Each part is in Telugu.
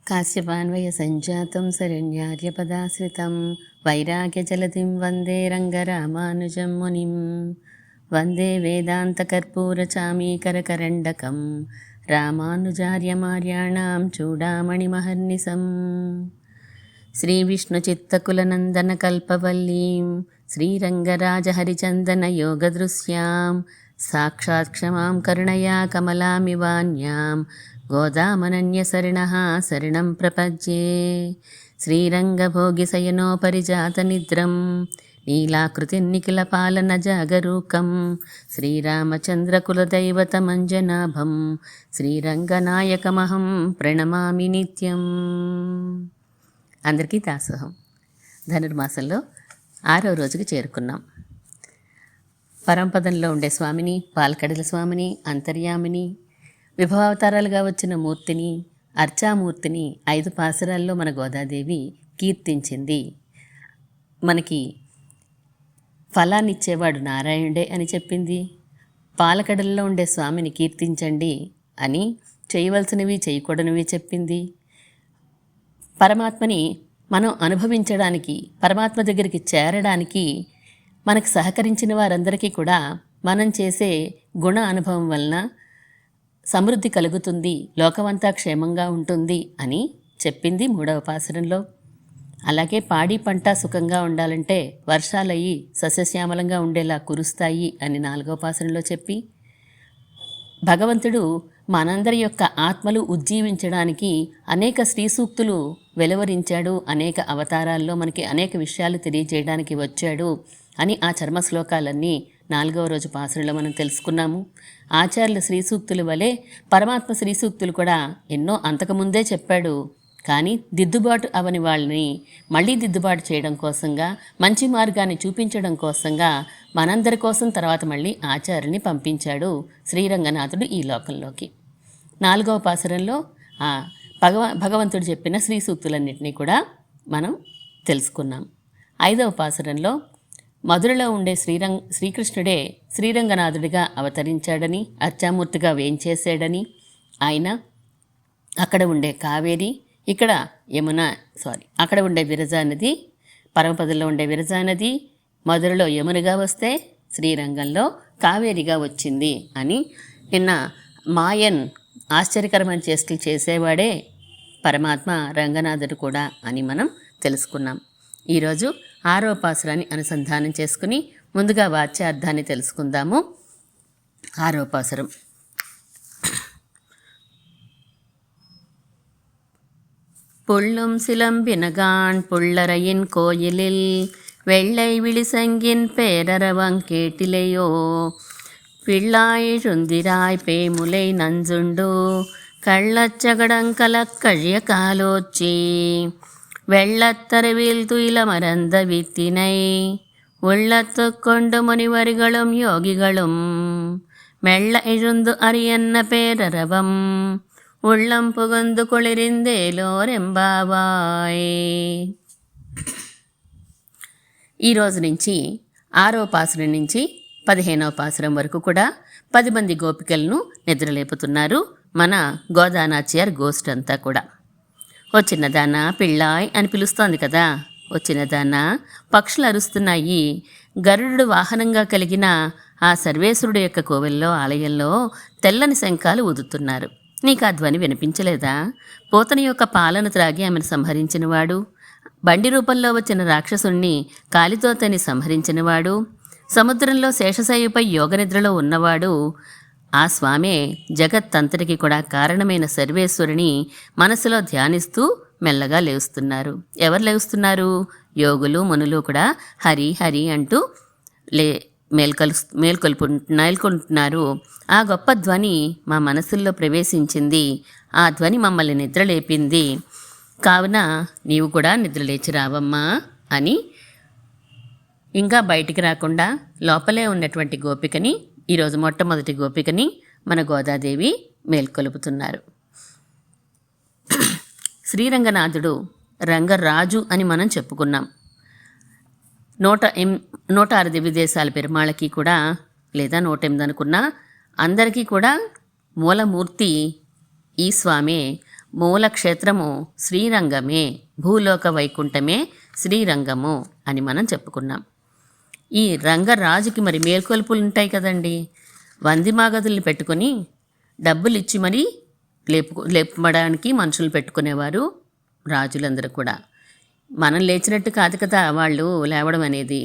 కాశ్యపాన్వయ సంజాతం శరణ్యార్యపదాశ్రితం వైరాగ్యజలధిం వందే రంగరామానుజం మునిం వందే వేదాంతకర్పూరచామీకరకరండకం రామానుజార్యమార్యాణాం చూడామణిమహర్నిశం శ్రీవిష్ణుచిత్తకులనందనకల్పవల్లీం శ్రీరంగరాజహరిచन्दనయోగదృశ్యాం సాక్షాత్ క్షమాం కరుణయా కమలామివాన్యాం గోదామనన్యసరిణః శరణం ప్రపద్యే శ్రీరంగభోగిశయనోపరిజాతనిద్రం నీలాకృతిర్నిఖిలపాలనజాగరూకం శ్రీరామచంద్రకులదైవతమంజనాభం శ్రీరంగనాయకమహం ప్రణమామి నిత్యం. అందరికీ దాసోహం. ధనుర్మాసంలో 6వ రోజుకి చేరుకున్నాం. పరంపదంలో ఉండే స్వామిని, పాలకడల స్వామిని, అంతర్యామిని, విభవావతారాలుగా వచ్చిన మూర్తిని, అర్చామూర్తిని 5 పాసురాల్లో మన గోదాదేవి కీర్తించింది. మనకి ఫలాన్నిచ్చేవాడు నారాయణుడే అని చెప్పింది. పాలకడల్లో ఉండే స్వామిని కీర్తించండి అని చేయవలసినవి చేయకూడనివి చెప్పింది. పరమాత్మని మనం అనుభవించడానికి, పరమాత్మ దగ్గరికి చేరడానికి మనకు సహకరించిన వారందరికీ కూడా మనం చేసే గుణ అనుభవం వలన సమృద్ధి కలుగుతుంది, లోకమంతా క్షేమంగా ఉంటుంది అని చెప్పింది 3వ పాసురంలో. అలాగే పాడి పంట సుఖంగా ఉండాలంటే వర్షాలయ్యి సస్యశ్యామలంగా ఉండేలా కురుస్తాయి అని 4వ పాసురంలో చెప్పి, భగవంతుడు మనందరి యొక్క ఆత్మలు ఉజ్జీవించడానికి అనేక శ్రీ సూక్తులు వెలువరించాడు, అనేక అవతారాల్లో మనకి అనేక విషయాలు తెలియజేయడానికి వచ్చాడు అని ఆ చర్మ శ్లోకాలన్నీ 4వ రోజు పాసురంలో మనం తెలుసుకున్నాము. ఆచార్యుల శ్రీ సూక్తుల వలె పరమాత్మ శ్రీ సూక్తులు కూడా ఎన్నో అంతకుముందే చెప్పాడు. కానీ దిద్దుబాటు అవని వాళ్ళని మళ్ళీ దిద్దుబాటు చేయడం కోసంగా, మంచి మార్గాన్ని చూపించడం కోసంగా మనందరి కోసం తర్వాత మళ్ళీ ఆచార్యుని పంపించాడు శ్రీరంగనాథుడు ఈ లోకంలోకి. 4వ పాసురంలో భగవంతుడు చెప్పిన శ్రీ సూక్తులన్నింటినీ కూడా మనం తెలుసుకున్నాం. 5వ పాసురంలో మధురలో ఉండే శ్రీకృష్ణుడే శ్రీరంగనాథుడిగా అవతరించాడని, అర్చామూర్తిగా వేంచేశాడని, ఆయన అక్కడ ఉండే కావేరి, ఇక్కడ అక్కడ ఉండే విరజా నది, పరమపదంలో ఉండే విరజా నది మధురలో యమునగా వస్తే శ్రీరంగంలో కావేరిగా వచ్చింది అని నిన్న మాయన్ ఆశ్చర్యకరమైన చేష్టలు చేసేవాడే పరమాత్మ రంగనాథుడు కూడా అని మనం తెలుసుకున్నాం. ఈరోజు 6వ పాసురాన్ని అనుసంధానం చేసుకుని ముందుగా వాచ్యార్థాన్ని తెలుసుకుందాము. 6వ పాసురం. புள்ளும் சிலம்பினகான் புள்ளரையின் கோயிலில் வெள்ளை விழிசங்கின் பேரரவங் கேட்டிலையோ பிள்ளாய் சுந்திராய் பேமுலை நஞ்சுண்டு கள்ளச்சகடங்கலக்கழிய காலோச்சி வெள்ளத்தருவில் துயில மறந்த வித்தினை உள்ளத்து கொண்டு முனிவர்களும் யோகிகளும் மெல்ல எழுந்து அரியன்ன பேரரவம் உள்ளம் புகுந்து కుళిరిందేలోరెంబావాయ్. ఈరోజు నుంచి 6వ పాసురం నుంచి 15వ పాసురం వరకు కూడా 10 మంది గోపికలను నిద్రలేపుతున్నారు మన గోదానాచ్యార్ గోష్ఠి అంతా కూడా. వచ్చినదానా పిళ్ళాయ్ అని పిలుస్తోంది కదా. వచ్చినదానా పక్షులు అరుస్తున్నాయి. గరుడు వాహనంగా కలిగిన ఆ సర్వేశ్వరుడు యొక్క కోవెల్లో, ఆలయంలో తెల్లని శంఖాలు ఊదుతున్నారు. నీకు ఆ ధ్వని వినిపించలేదా? పోతన యొక్క పాలను త్రాగి ఆమెను సంహరించినవాడు, బండి రూపంలో వచ్చిన రాక్షసుణ్ణి కాలితో తని సంహరించినవాడు, సముద్రంలో శేషశయ్యపై యోగనిద్రలో ఉన్నవాడు ఆ స్వామే జగత్తంతటికి కూడా కారణమైన సర్వేశ్వరుని మనసులో ధ్యానిస్తూ మెల్లగా లేస్తున్నారు. ఎవరు లేస్తున్నారు? యోగులు, మునులు కూడా హరి హరి అంటూ మేల్కొల్పుకుంటున్నారు. ఆ గొప్ప ధ్వని మా మనసుల్లో ప్రవేశించింది. ఆ ధ్వని మమ్మల్ని నిద్రలేపింది. కావున నీవు కూడా నిద్రలేచి రావమ్మా అని ఇంకా బయటికి రాకుండా లోపలే ఉన్నటువంటి గోపికని, ఈరోజు మొట్టమొదటి గోపికని మన గోదాదేవి మేల్కొలుపుతున్నారు. శ్రీరంగనాథుడు రంగరాజు అని మనం చెప్పుకున్నాం. 106 దివ్య దేశాల పెరుమాళ్ళకి కూడా, లేదా 108 అనుకున్నా, అందరికీ కూడా మూలమూర్తి ఈ స్వామే. మూల క్షేత్రము శ్రీరంగమే, భూలోక వైకుంఠమే శ్రీరంగము అని మనం చెప్పుకున్నాం. ఈ రంగరాజుకి మరి మేల్కొల్పులు ఉంటాయి కదండి. వందిమాగదుల్ని పెట్టుకొని డబ్బులు ఇచ్చి మరీ లేపడానికి మనుషులు పెట్టుకునేవారు రాజులందరూ కూడా. మనం లేచినట్టు కాదు కదా వాళ్ళు లేవడం అనేది.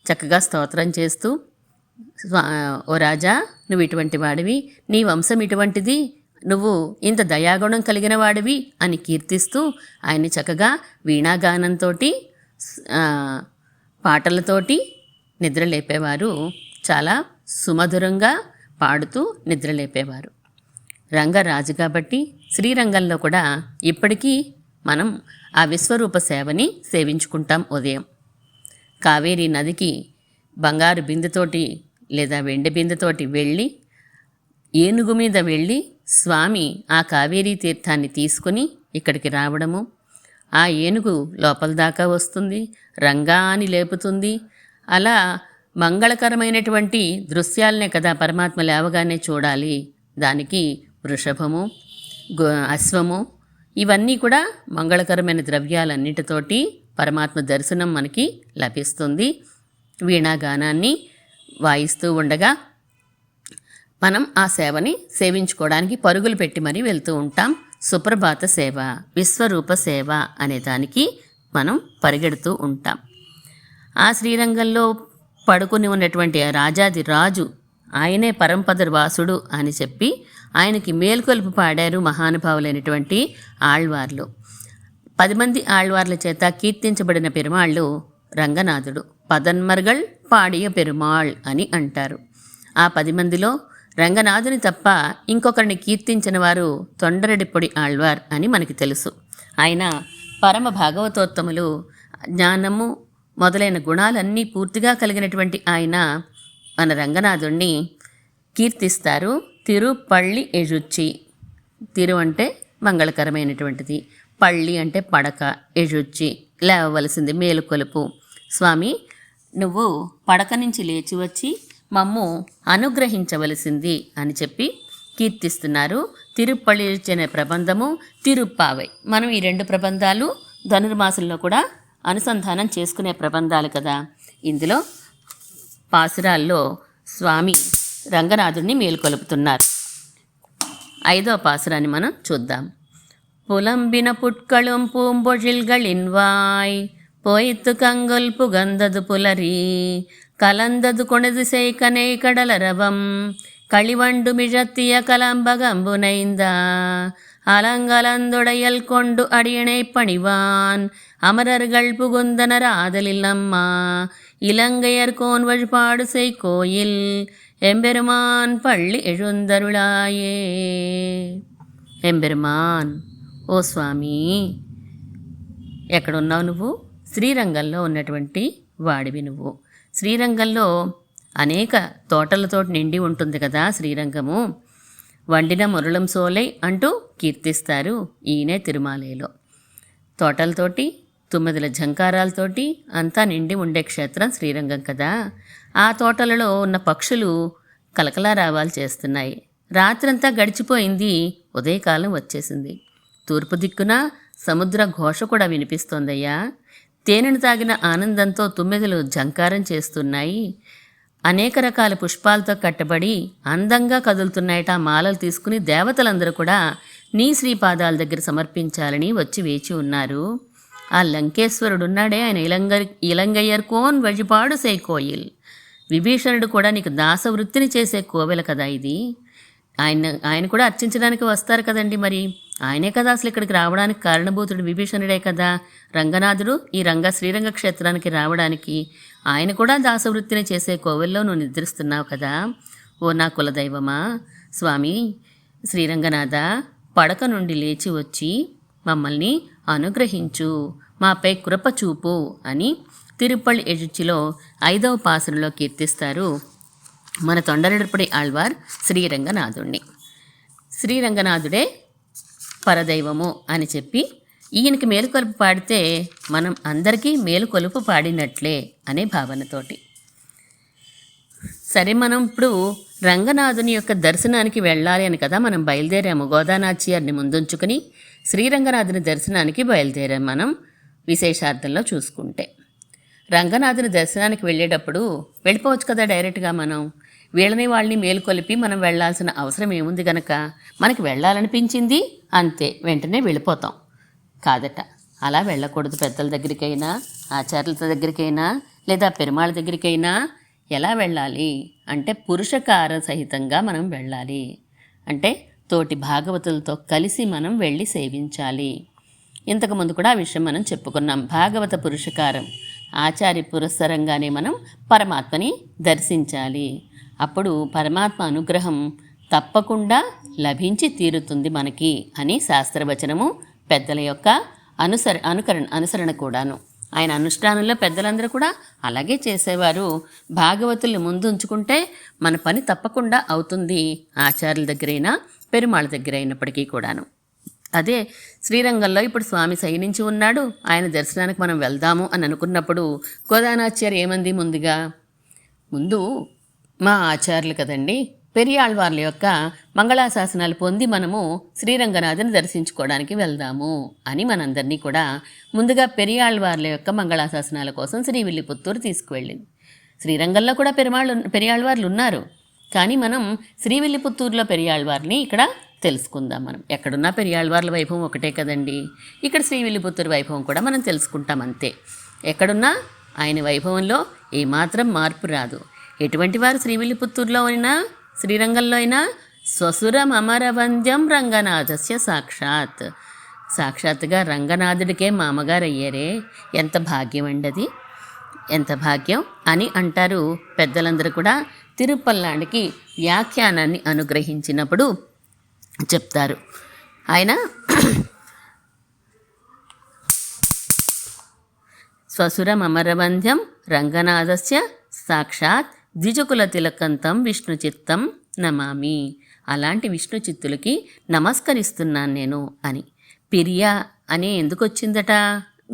చక్కగా స్తోత్రం చేస్తూ, ఓ రాజా, నువ్వు ఇటువంటి వాడివి, నీ వంశం ఇటువంటిది, నువ్వు ఇంత దయాగుణం కలిగిన వాడివి అని కీర్తిస్తూ ఆయన్ని చక్కగా వీణాగానంతో పాటలతోటి నిద్రలేపేవారు. చాలా సుమధురంగా పాడుతూ నిద్రలేపేవారు. రంగరాజు కాబట్టి శ్రీరంగంలో కూడా ఇప్పటికీ మనం ఆ విశ్వరూప సేవని సేవించుకుంటాం. ఉదయం కావేరీ నదికి బంగారు బిందెతోటి లేదా వెండి బిందెతోటి వెళ్ళి, ఏనుగు మీద వెళ్ళి స్వామి ఆ కావేరీ తీర్థాన్ని తీసుకుని ఇక్కడికి రావడము, ఆ ఏనుగు లోపల దాకా వస్తుంది, రంగా అని లేపుతుంది. అలా మంగళకరమైనటువంటి దృశ్యాలనే కదా పరమాత్మ లేవగానే చూడాలి. దానికి వృషభము, అశ్వము, ఇవన్నీ కూడా మంగళకరమైన ద్రవ్యాలన్నిటితోటి పరమాత్మ దర్శనం మనకి లభిస్తుంది. వీణాగానాన్ని వాయిస్తూ ఉండగా మనం ఆ సేవని సేవించుకోవడానికి పరుగులు పెట్టి మరీ వెళ్తూ ఉంటాం. సుప్రభాత సేవ, విశ్వరూప సేవ అనే దానికి మనం పరిగెడుతూ ఉంటాం. ఆ శ్రీరంగంలో పడుకుని ఉన్నటువంటి రాజాది రాజు, ఆయనే పరంపద వాసుడు అని చెప్పి ఆయనకి మేల్కొలుపు పాడారు మహానుభావులైనటువంటి ఆళ్వార్లు. 10 మంది ఆళ్వార్ల చేత కీర్తించబడిన పెరుమాళ్ళు రంగనాథుడు. పదన్మర్గళ్ పాడియ పెరుమాళ్ అని అంటారు. ఆ 10 మందిలో రంగనాథుని తప్ప ఇంకొకరిని కీర్తించిన వారు తొండరెడ్డిపొడి ఆళ్వార్ అని మనకి తెలుసు. ఆయన పరమ భాగవతోత్తములు, జ్ఞానము మొదలైన గుణాలన్నీ పూర్తిగా కలిగినటువంటి ఆయన మన రంగనాథుణ్ణి కీర్తిస్తారు. తిరుపళ్ళి ఎజుచ్చి, తిరు అంటే మంగళకరమైనటువంటిది, పళ్ళి అంటే పడక, ఎజుచ్చి లేవవలసింది, మేలుకొలుపు. స్వామి, నువ్వు పడక నుంచి లేచి వచ్చి మమ్ము అనుగ్రహించవలసింది అని చెప్పి కీర్తిస్తున్నారు. తిరుపళ్ళి అనే ప్రబంధము, తిరుప్పావై. మనం ఈ 2 ప్రబంధాలు ధనుర్మాసంలో కూడా అనుసంధానం చేసుకునే ప్రబంధాలు కదా. ఇందులో పాసురాల్లో స్వామి రంగనాథుడిని మేలుకొలుపుతున్నారు. 5వ పాసురాన్ని మనం చూద్దాం. புலம்பின புட்களும் பூம்பொழில்களின்வாய் போய்த்து கங்கொல் புகந்தது புலரி கலந்தது கொணது செய்கனை கடலரவம் களிவண்டு மிழத்திய கலம்பகம்புனைந்த அலங்கலந்துடையல் கொண்டு அடியணை பணிவான் அமரர்கள் புகுந்தனர் ஆதலில் அம்மா இலங்கையர் கோன் வழிபாடு செய் கோயில் எம்பெருமான் பள்ளி எழுந்தருளாயே. ఎంబెరుమాన్, ఓ స్వామి, ఎక్కడున్నావు నువ్వు? శ్రీరంగంలో ఉన్నటువంటి వాడివి నువ్వు. శ్రీరంగంలో అనేక తోటలతో నిండి ఉంటుంది కదా శ్రీరంగము. వండిన మురళం సోలై అంటూ కీర్తిస్తారు. ఈయనే తిరుమాలేలో తోటలతోటి, 9 ఝంకారాలతోటి అంతా నిండి ఉండే క్షేత్రం శ్రీరంగం కదా. ఆ తోటలలో ఉన్న పక్షులు కలకలారావాలు చేస్తున్నాయి. రాత్రంతా గడిచిపోయింది, ఉదయకాలం వచ్చేసింది. తూర్పు దిక్కున సముద్ర ఘోష కూడా వినిపిస్తోందయ్యా. తేనెను తాగిన ఆనందంతో తుమ్మెదలు ఝంకారం చేస్తున్నాయి. అనేక రకాల పుష్పాలతో కట్టబడి అందంగా కదులుతున్నాయట. మాలలు తీసుకుని దేవతలందరూ కూడా నీ శ్రీపాదాల దగ్గర సమర్పించాలని వచ్చి వేచి ఉన్నారు. ఆ లంకేశ్వరుడున్నాడే, ఆయన ఇలంగయ్యర్ కోన్ వழிபாடு செய் కోయిల్. విభీషణుడు కూడా నీకు దాసవృత్తిని చేసే కోవెల కదా ఇది. ఆయన కూడా అర్చించడానికి వస్తారు కదండి. మరి ఆయనే కదా అసలు ఇక్కడికి రావడానికి కారణభూతుడు, విభీషణుడే కదా. రంగనాథుడు ఈ శ్రీరంగ క్షేత్రానికి రావడానికి ఆయన కూడా దాసవృత్తిని చేసే కోవెల్లో నువ్వు నిద్రిస్తున్నావు కదా. ఓ నా కులదైవమా స్వామి శ్రీరంగనాథ, పడక నుండి లేచి వచ్చి మమ్మల్ని అనుగ్రహించు, మాపై కృప చూపు అని తిరుపళ్ళి ఎజుచ్చిలో 5వ పాసురంలో కీర్తిస్తారు మన తొండరెడ్డిపొడి ఆళ్వార్ శ్రీరంగనాథుణ్ణి. శ్రీరంగనాథుడే పరదైవము అని చెప్పి ఈయనకి మేలుకొలుపు పాడితే మనం అందరికీ మేలుకొలుపు పాడినట్లే అనే భావనతోటి. సరే, మనం ఇప్పుడు రంగనాథుని యొక్క దర్శనానికి వెళ్ళాలి అని కదా మనం బయలుదేరాము. గోదానాచ్యార్ని ముందుంచుకుని శ్రీరంగనాథుని దర్శనానికి బయలుదేరాం మనం విశేషార్థంలో చూసుకుంటే. రంగనాథుని దర్శనానికి వెళ్ళేటప్పుడు వెళ్ళిపోవచ్చు కదా డైరెక్ట్గా మనం. వాళ్ళని మేలుకొలిపి మనం వెళ్లాల్సిన అవసరం ఏముంది గనక, మనకి వెళ్ళాలనిపించింది అంతే, వెంటనే వెళ్ళిపోతాం కాదట. అలా వెళ్ళకూడదు. పెద్దల దగ్గరికైనా, ఆచార్యుల దగ్గరికైనా, లేదా పెరుమాళ్ళ దగ్గరికైనా ఎలా వెళ్ళాలి అంటే పురుషకార సహితంగా మనం వెళ్ళాలి. అంటే తోటి భాగవతులతో కలిసి మనం వెళ్ళి సేవించాలి. ఇంతకుముందు కూడా ఆ విషయం మనం చెప్పుకున్నాం. భాగవత పురుషకారం ఆచార్య పురస్సరంగానే మనం పరమాత్మని దర్శించాలి. అప్పుడు పరమాత్మ అనుగ్రహం తప్పకుండా లభించి తీరుతుంది మనకి అని శాస్త్రవచనము, పెద్దల యొక్క అనుసరణ కూడాను. ఆయన అనుష్ఠానంలో పెద్దలందరూ కూడా అలాగే చేసేవారు. భాగవతుల్ని ముందు ఉంచుకుంటే మన పని తప్పకుండా అవుతుంది, ఆచార్యుల దగ్గరైనా పెరుమాళ్ళ దగ్గర అయినప్పటికీ కూడాను. అదే శ్రీరంగంలో ఇప్పుడు స్వామి శయనించి ఉన్నాడు, ఆయన దర్శనానికి మనం వెళ్దాము అని అనుకున్నప్పుడు గోదానాచార్య ఏమంది, ముందు మా ఆచార్యులు కదండి, పెరియాళ్వార్ల యొక్క మంగళాశాసనాలు పొంది మనము శ్రీరంగనాథుని దర్శించుకోవడానికి వెళ్దాము అని మనందరినీ కూడా ముందుగా పెరియాళ్వార్ల యొక్క మంగళాశాసనాల కోసం శ్రీవిల్లిపుత్తూరు తీసుకువెళ్ళింది. శ్రీరంగంలో కూడా పెరియాళ్వార్లు ఉన్నారు, కానీ మనం శ్రీవిల్లిపుత్తూరులో పెరియాళ్వార్ని ఇక్కడ తెలుసుకుందాం. మనం ఎక్కడున్నా పెరియాళ్వార్ల వైభవం ఒకటే కదండి. ఇక్కడ శ్రీవిల్లిపుత్తూరు వైభవం కూడా మనం తెలుసుకుంటాం అంతే. ఎక్కడున్నా ఆయన వైభవంలో ఏమాత్రం మార్పు రాదు. ఎటువంటి వారు శ్రీవిల్లిపుత్తూరులో అయినా శ్రీరంగంలో అయినా స్వసురం అమరవంద్యం రంగనాథస్య సాక్షాత్తుగా రంగనాథుడికే మామగారు అయ్యారే, ఎంత భాగ్యం అండి అది, ఎంత భాగ్యం అని అంటారు పెద్దలందరూ కూడా. తిరుపల్లాండికి వ్యాఖ్యానాన్ని అనుగ్రహించినప్పుడు చెప్తారు. ఆయన స్వసురం అమరవంద్యం రంగనాథస్య సాక్షాత్ ద్విజకుల తిలకంతం విష్ణు చిత్తం నమామి. అలాంటి విష్ణు చిత్తులకి నమస్కరిస్తున్నాను నేను అని. పిరియా అనే ఎందుకు వచ్చిందట,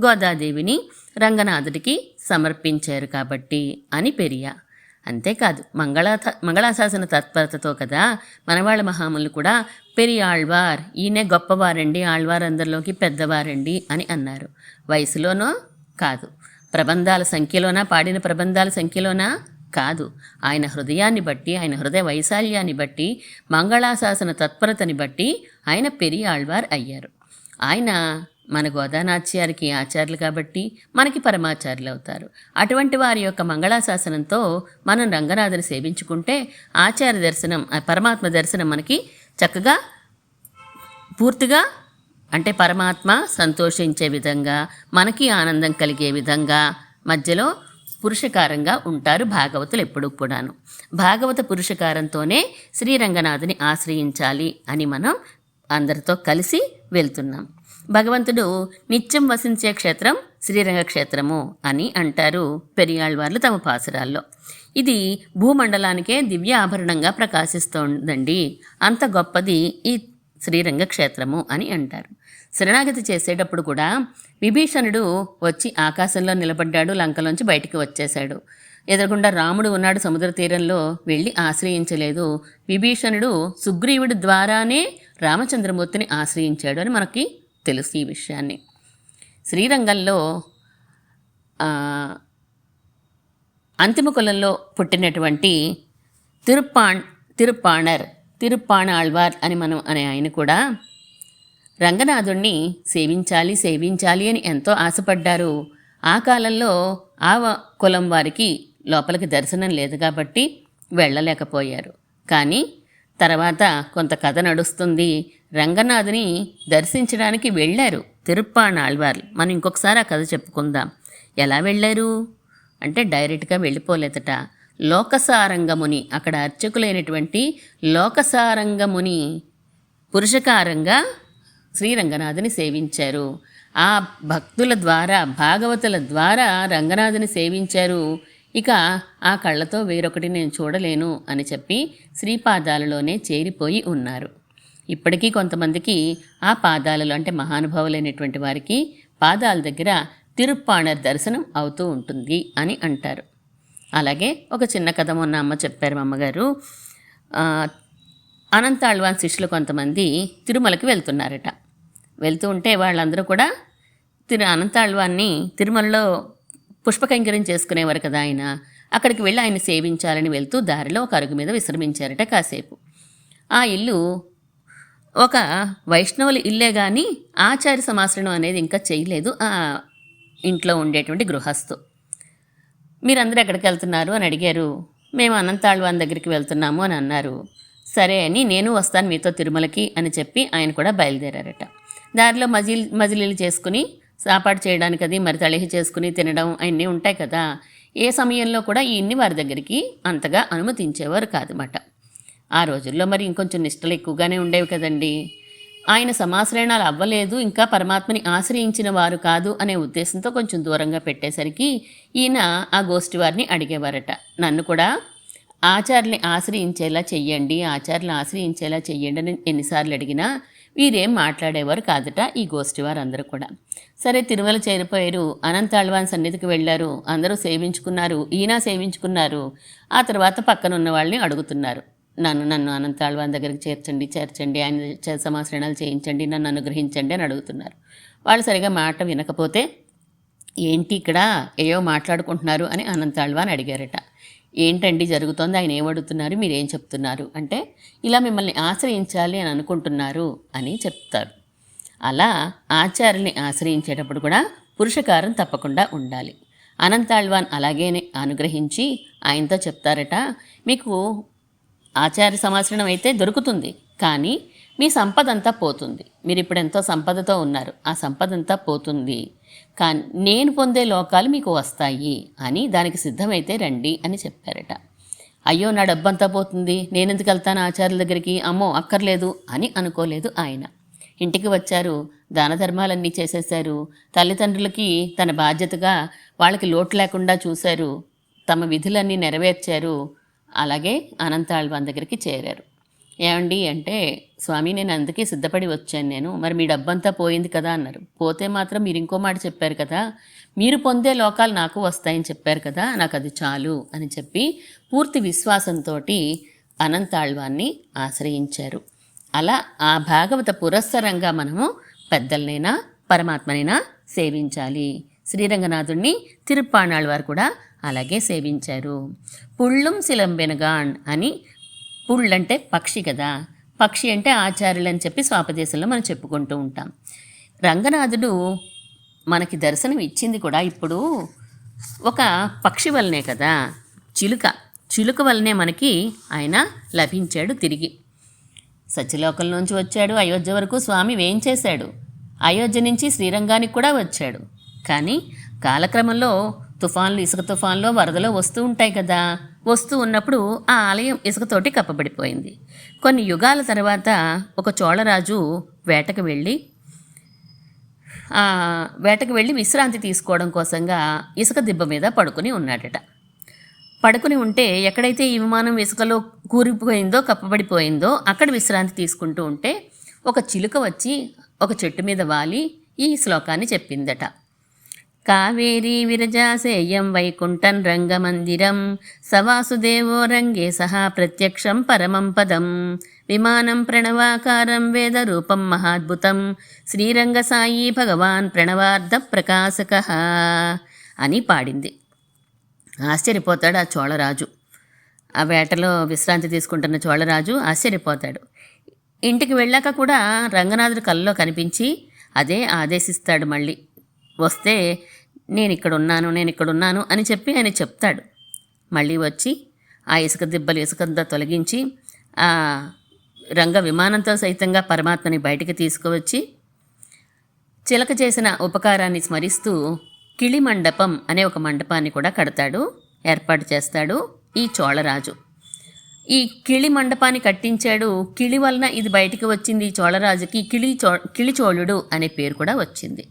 గోదాదేవిని రంగనాథుడికి సమర్పించారు కాబట్టి అని పెరియా. అంతేకాదు మంగళాశాసన తత్పరతతో కదా మనవాళ్ళ మహాములు కూడా పెరియాళ్వార్, ఈయనే గొప్పవారండి, ఆళ్వార్ అందరిలోకి పెద్దవారండి అని అన్నారు. వయసులోనో కాదు, ప్రబంధాల సంఖ్యలోనా, పాడిన ప్రబంధాల సంఖ్యలోనా కాదు, ఆయన హృదయాన్ని బట్టి, ఆయన హృదయ వైశాల్యాన్ని బట్టి, మంగళాశాసన తత్పరతని బట్టి ఆయన పెరియాళ్వార్ అయ్యారు. ఆయన మన గోదానాచార్యకి ఆచార్యులు కాబట్టి మనకి పరమాచార్యులు అవుతారు. అటువంటి వారి యొక్క మంగళాశాసనంతో మనం రంగనాథుని సేవించుకుంటే ఆచార్య దర్శనం, పరమాత్మ దర్శనం మనకి చక్కగా పూర్తిగా, అంటే పరమాత్మ సంతోషించే విధంగా, మనకి ఆనందం కలిగే విధంగా మధ్యలో పురుషకారంగా ఉంటారు భాగవతులు ఎప్పుడూ కూడాను. భాగవత పురుషకారంతోనే శ్రీరంగనాథుని ఆశ్రయించాలి అని మనం అందరితో కలిసి వెళ్తున్నాం. భగవంతుడు నిత్యం వసించే క్షేత్రం శ్రీరంగ క్షేత్రము అని అంటారు పెరియాళ్వార్లు తమ పాసురాల్లో. ఇది భూమండలానికే దివ్య ఆభరణంగా ప్రకాశిస్తోందండి, అంత గొప్పది ఈ శ్రీరంగ క్షేత్రము అని అంటారు. శరణాగతి చేసేటప్పుడు కూడా విభీషణుడు వచ్చి ఆకాశంలో నిలబడ్డాడు, లంకలోంచి బయటికి వచ్చేశాడు. ఎదురుగుండా రాముడు ఉన్నాడు సముద్ర తీరంలో, వెళ్ళి ఆశ్రయించలేదు. విభీషణుడు సుగ్రీవుడి ద్వారానే రామచంద్రమూర్తిని ఆశ్రయించాడు అని మనకి తెలుసు ఈ విషయాన్ని. శ్రీరంగంలో అంతిమ కులంలో పుట్టినటువంటి తిరుప్పాణాళ్వార్ అని మనం అనే ఆయన కూడా రంగనాథుణ్ణి సేవించాలి అని ఎంతో ఆశపడ్డారు. ఆ కాలంలో ఆ కులం వారికి లోపలికి దర్శనం లేదు కాబట్టి వెళ్ళలేకపోయారు. కానీ తర్వాత కొంత కథ నడుస్తుంది, రంగనాథుని దర్శించడానికి వెళ్ళారు తిరుప్పాణాళ్వార్లు. మనం ఇంకొకసారి ఆ కథ చెప్పుకుందాం. ఎలా వెళ్ళారు అంటే డైరెక్ట్గా వెళ్ళిపోలేదట. లోకసారంగముని, అక్కడ అర్చకులైనటువంటి లోకసారంగముని పురుషకారంగా శ్రీరంగనాథుని సేవించారు. ఆ భక్తుల ద్వారా, భాగవతుల ద్వారా రంగనాథుని సేవించారు. ఇక ఆ కళ్ళతో వేరొకటి నేను చూడలేను అని చెప్పి శ్రీపాదాలలోనే చేరిపోయి ఉన్నారు. ఇప్పటికీ కొంతమందికి ఆ పాదాలలో, అంటే మహానుభావులైనటువంటి వారికి పాదాల దగ్గర తిరుప్పాణర్ దర్శనం అవుతూ ఉంటుంది అని అంటారు. అలాగే ఒక చిన్న కథ మొన్న అమ్మ చెప్పారు, మా అమ్మగారు. అనంతాళ్వాన్ శిష్యులు కొంతమంది తిరుమలకి వెళ్తున్నారట. వెళ్తూ ఉంటే వాళ్ళందరూ కూడా అనంతాళ్వాన్ని తిరుమలలో పుష్పకైంకర్యం చేసుకునేవారు కదా ఆయన. అక్కడికి వెళ్ళి ఆయన సేవించాలని వెళ్తూ దారిలో ఒక అరుగు మీద విశ్రమించారట కాసేపు. ఆ ఇల్లు ఒక వైష్ణవుల ఇల్లే కానీ ఆచార్య సమాశ్రయం అనేది ఇంకా చేయలేదు ఆ ఇంట్లో ఉండేటువంటి గృహస్థు. మీరందరూ ఎక్కడికి వెళ్తున్నారు అని అడిగారు. మేము అనంతాళ్వాన్ దగ్గరికి వెళ్తున్నాము అని అన్నారు. సరే అని నేను వస్తాను మీతో తిరుమలకి అని చెప్పి ఆయన కూడా బయలుదేరారట. దారిలో మజిలీలు చేసుకుని సాపాటు చేయడానికి అది మరి తళిహి చేసుకుని తినడం అవన్నీ ఉంటాయి కదా. ఏ సమయంలో కూడా ఈయన్ని వారి దగ్గరికి అంతగా అనుమతించేవారు కాదన్నమాట. ఆ రోజుల్లో మరి ఇంకొంచెం నిష్టలు ఎక్కువగానే ఉండేవి కదండి. ఆయన సమాశ్రయణాలు అవ్వలేదు, ఇంకా పరమాత్మని ఆశ్రయించిన వారు కాదు అనే ఉద్దేశంతో కొంచెం దూరంగా పెట్టేసరికి ఈయన ఆ గోష్ఠి వారిని అడిగేవారట, నన్ను కూడా ఆచార్యుల్ని ఆశ్రయించేలా చెయ్యండి, ఆచార్యులను ఆశ్రయించేలా చెయ్యండి అని ఎన్నిసార్లు అడిగినా వీరేం మాట్లాడేవారు కాదట ఈ గోష్ఠి వారందరూ కూడా. సరే తిరుమల చేరిపోయారు. అనంతాళ్వాన్ సన్నిధికి వెళ్ళారు. అందరూ సేవించుకున్నారు, ఈయన సేవించుకున్నారు. ఆ తర్వాత పక్కన ఉన్న వాళ్ళని అడుగుతున్నారు, నన్ను అనంతాళ్వాన్ దగ్గరికి చేర్చండి, ఆయన సమాశ్రయణాలు చేయించండి, నన్ను అనుగ్రహించండి అని అడుగుతున్నారు. వాళ్ళు సరిగా మాట వినకపోతే ఏంటి ఇక్కడ ఏవో మాట్లాడుకుంటున్నారు అని అనంతాళ్వాన్ అడిగారట. ఏంటండి జరుగుతోంది, ఆయన ఏమడుగుతున్నారు, మీరేం చెప్తున్నారు అంటే, ఇలా మిమ్మల్ని ఆశ్రయించాలి అని అనుకుంటున్నారు అని చెప్తారు. అలా ఆచార్యుల్ని ఆశ్రయించేటప్పుడు కూడా పురుషకారం తప్పకుండా ఉండాలి. అనంతాళ్వాన్ అలాగే అనుగ్రహించి ఆయనతో చెప్తారట, మీకు ఆచార్య సమాశ్రయం అయితే దొరుకుతుంది, కానీ మీ సంపద అంతా పోతుంది. మీరు ఇప్పుడు ఎంతో సంపదతో ఉన్నారు, ఆ సంపద అంతా పోతుంది, కానీ నేను పొందే లోకాలు మీకు వస్తాయి అని దానికి సిద్ధమైతే రండి అని చెప్పారట. అయ్యో నా డబ్బంతా పోతుంది, నేనెందుకు వెళ్తాను ఆచార్యుల దగ్గరికి, అమ్మో అక్కర్లేదు అని అనుకోలేదు ఆయన. ఇంటికి వచ్చారు, దాన ధర్మాలన్నీ చేసేశారు, తల్లిదండ్రులకి తన బాధ్యతగా వాళ్ళకి లోటు లేకుండా చూశారు, తమ విధులన్నీ నెరవేర్చారు. అలాగే అనంతాళ్వాన్ దగ్గరికి చేరారు. ఏమండి అంటే, స్వామి నేను అందుకే సిద్ధపడి వచ్చాను, మరి మీ డబ్బంతా పోయింది కదా అన్నారు. పోతే మాత్రం మీరు ఇంకో మాట చెప్పారు కదా, మీరు పొందే లోకాలు నాకు వస్తాయని చెప్పారు కదా, నాకు అది చాలు అని చెప్పి పూర్తి విశ్వాసంతో అనంతాళ్వాన్ని ఆశ్రయించారు. అలా ఆ భాగవత పురస్సరంగా మనము పెద్దలనైనా పరమాత్మనైనా సేవించాలి. శ్రీరంగనాథుణ్ణి తిరుప్పాణాళ్వారు కూడా అలాగే సేవించారు. పుళ్ళుం సిలంబెనగాన్ అని, పుళ్ళంటే పక్షి కదా, పక్షి అంటే ఆచార్యులు అని చెప్పి స్వాపదేశంలో మనం చెప్పుకుంటూ ఉంటాం. రంగనాథుడు మనకి దర్శనం ఇచ్చింది కూడా ఇప్పుడు ఒక పక్షి వల్లనే కదా, చిలుక వల్లనే మనకి ఆయన లభించాడు. తిరిగి సత్యలోకంలోంచి వచ్చాడు, అయోధ్య వరకు స్వామి వేయించేశాడు, అయోధ్య నుంచి శ్రీరంగానికి కూడా వచ్చాడు. కానీ కాలక్రమంలో తుఫాన్లు, ఇసుక తుఫాన్లో వరదలో వస్తూ ఉంటాయి కదా, వస్తూ ఉన్నప్పుడు ఆ ఆలయం ఇసుకతోటి కప్పబడిపోయింది. కొన్ని యుగాల తర్వాత ఒక చోళరాజు వేటకు వెళ్ళి విశ్రాంతి తీసుకోవడం కోసంగా ఇసుక దిబ్బ మీద పడుకుని ఉన్నాడట. పడుకుని ఉంటే ఎక్కడైతే ఈ విమానం ఇసుకలో కూరిపోయిందో, కప్పబడిపోయిందో అక్కడ విశ్రాంతి తీసుకుంటూ ఉంటే ఒక చిలుక వచ్చి ఒక చెట్టు మీద వాలి ఈ శ్లోకాన్ని చెప్పిందట. కావేరీ విరజాసేయం వైకుంఠం రంగమందిరం సవాసుదేవో రంగే సహా ప్రత్యక్షం పరమం పదం విమానం ప్రణవాకారం వేదరూపం మహాద్భుతం శ్రీరంగ సాయి భగవాన్ ప్రణవార్ధ ప్రకాశక అని పాడింది. ఆశ్చర్యపోతాడు ఆ చోళరాజు. ఆ వేటలో విశ్రాంతి తీసుకుంటున్న చోళరాజు ఆశ్చర్యపోతాడు. ఇంటికి వెళ్ళాక కూడా రంగనాథుడు కల్లో కనిపించి అదే ఆదేశిస్తాడు. మళ్ళీ వస్తే నేను ఇక్కడున్నాను అని చెప్పి ఆయన చెప్తాడు. మళ్ళీ వచ్చి ఆ ఇసుక దిబ్బలు ఇసుకంతా తొలగించి ఆ రంగ విమానంతో సైతంగా పరమాత్మని బయటికి తీసుకువచ్చి చిలక చేసిన ఉపకారాన్ని స్మరిస్తూ కిళి మండపం అనే ఒక మండపాన్ని కూడా కడతాడు, ఏర్పాటు చేస్తాడు ఈ చోళరాజు. ఈ కిళి మండపాన్ని కట్టించాడు. కిళి వలన ఇది బయటికి వచ్చింది. ఈ చోళరాజుకి కిళి చోళుడు అనే పేరు కూడా వచ్చింది.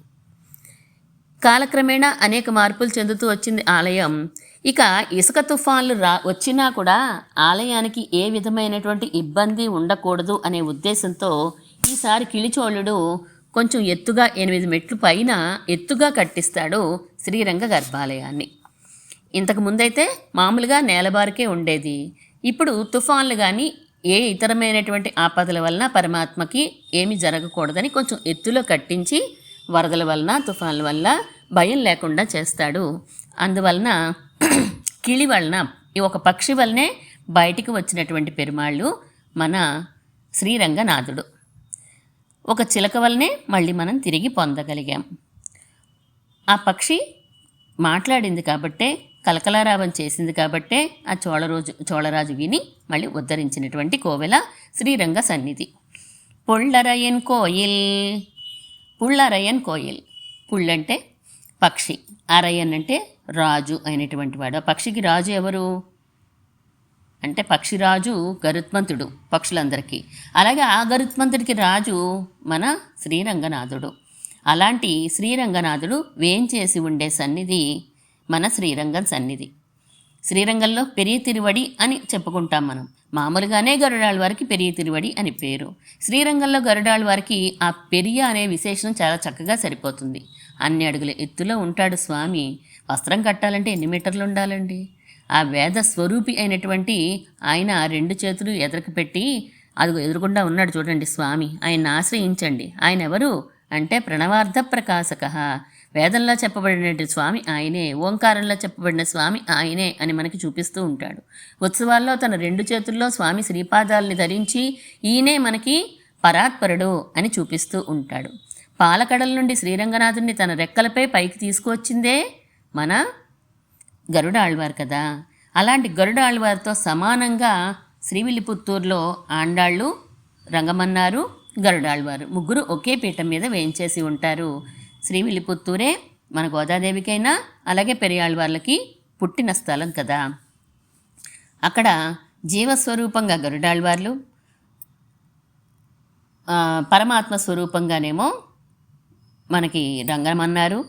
కాలక్రమేణా అనేక మార్పులు చెందుతూ వచ్చింది ఆలయం. ఇక ఇసుక తుఫాన్లు వచ్చినా కూడా ఆలయానికి ఏ విధమైనటువంటి ఇబ్బంది ఉండకూడదు అనే ఉద్దేశంతో ఈసారి కిళిచోళుడు కొంచెం ఎత్తుగా 8 మెట్లు పైన ఎత్తుగా కట్టిస్తాడు శ్రీరంగ గర్భాలయాన్ని. ఇంతకు ముందైతే మామూలుగా నేలబారికే ఉండేది. ఇప్పుడు తుఫాన్లు కానీ ఏ ఇతరమైనటువంటి ఆపదల వలన పరమాత్మకి ఏమి జరగకూడదని కొంచెం ఎత్తులో కట్టించి వరదల వలన తుఫాన్ల వల్ల భయం లేకుండా చేస్తాడు. అందువలన కిళి వలన ఈ ఒక పక్షి వలనే బయటికి వచ్చినటువంటి పెరుమాళ్ళు మన శ్రీరంగనాథుడు. ఒక చిలక వలనే మళ్ళీ మనం తిరిగి పొందగలిగాం. ఆ పక్షి మాట్లాడింది కాబట్టే, కలకలారావం చేసింది కాబట్టే ఆ చోళరాజు విని మళ్ళీ ఉద్ధరించినటువంటి కోవెల శ్రీరంగ సన్నిధి. పుళ్ళరయన్ కోయిల్, పుళ్ళరయన్ కోయిల్. పుళ్ళంటే పక్షి, అరయన్ అంటే రాజు అయినటువంటి వాడు. ఆ పక్షికి రాజు ఎవరు అంటే పక్షిరాజు గరుత్మంతుడు పక్షులందరికీ. అలాగే ఆ గరుత్మంతుడికి రాజు మన శ్రీరంగనాథుడు. అలాంటి శ్రీరంగనాథుడు వేంచేసి ఉండే సన్నిధి మన శ్రీరంగం సన్నిధి. శ్రీరంగంలో పెరియ తిరువడి అని చెప్పుకుంటాం మనం. మామూలుగానే గరుడాళ్ళ వారికి పెరియ తిరువడి అని పేరు. శ్రీరంగంలో గరుడాళ్ళ వారికి ఆ పెరియ అనే విశేషణం చాలా చక్కగా సరిపోతుంది. అన్ని అడుగుల ఎత్తులో ఉంటాడు స్వామి. వస్త్రం కట్టాలంటే ఎన్ని మీటర్లు ఉండాలండి? ఆ వేద స్వరూపి అయినటువంటి ఆయన 2 చేతులు ఎదురుకు పెట్టి అదిగో ఎదురుకుండా ఉన్నాడు చూడండి స్వామి. ఆయన్ని ఆశ్రయించండి. ఆయన ఎవరు అంటే ప్రణవార్థ ప్రకాశక. వేదంలో చెప్పబడిన స్వామి ఆయనే, ఓంకారంలో చెప్పబడిన స్వామి ఆయనే అని మనకి చూపిస్తూ ఉంటాడు. ఉత్సవాల్లో తన 2 చేతుల్లో స్వామి శ్రీపాదాలని ధరించి ఈయనే మనకి పరాత్పరుడు అని చూపిస్తూ ఉంటాడు. పాలకడల నుండి శ్రీరంగనాథుడిని తన రెక్కలపై పైకి తీసుకువచ్చిందే మన గరుడ ఆళ్వారు కదా. అలాంటి గరుడ ఆళ్వారితో సమానంగా శ్రీవిల్లిపుత్తూరులో ఆండాళ్ళు, రంగమన్నారు, గరుడాళ్వారు ముగ్గురు ఒకే పీఠం మీద వేయించేసి ఉంటారు. శ్రీవిల్లిపుత్తూరే మన గోదాదేవికైనా అలాగే పెరియాళ్వార్లకి పుట్టిన స్థలం కదా. అక్కడ జీవస్వరూపంగా గరుడాళ్వార్లు, పరమాత్మ స్వరూపంగానేమో మనకి రంగమన్నారు,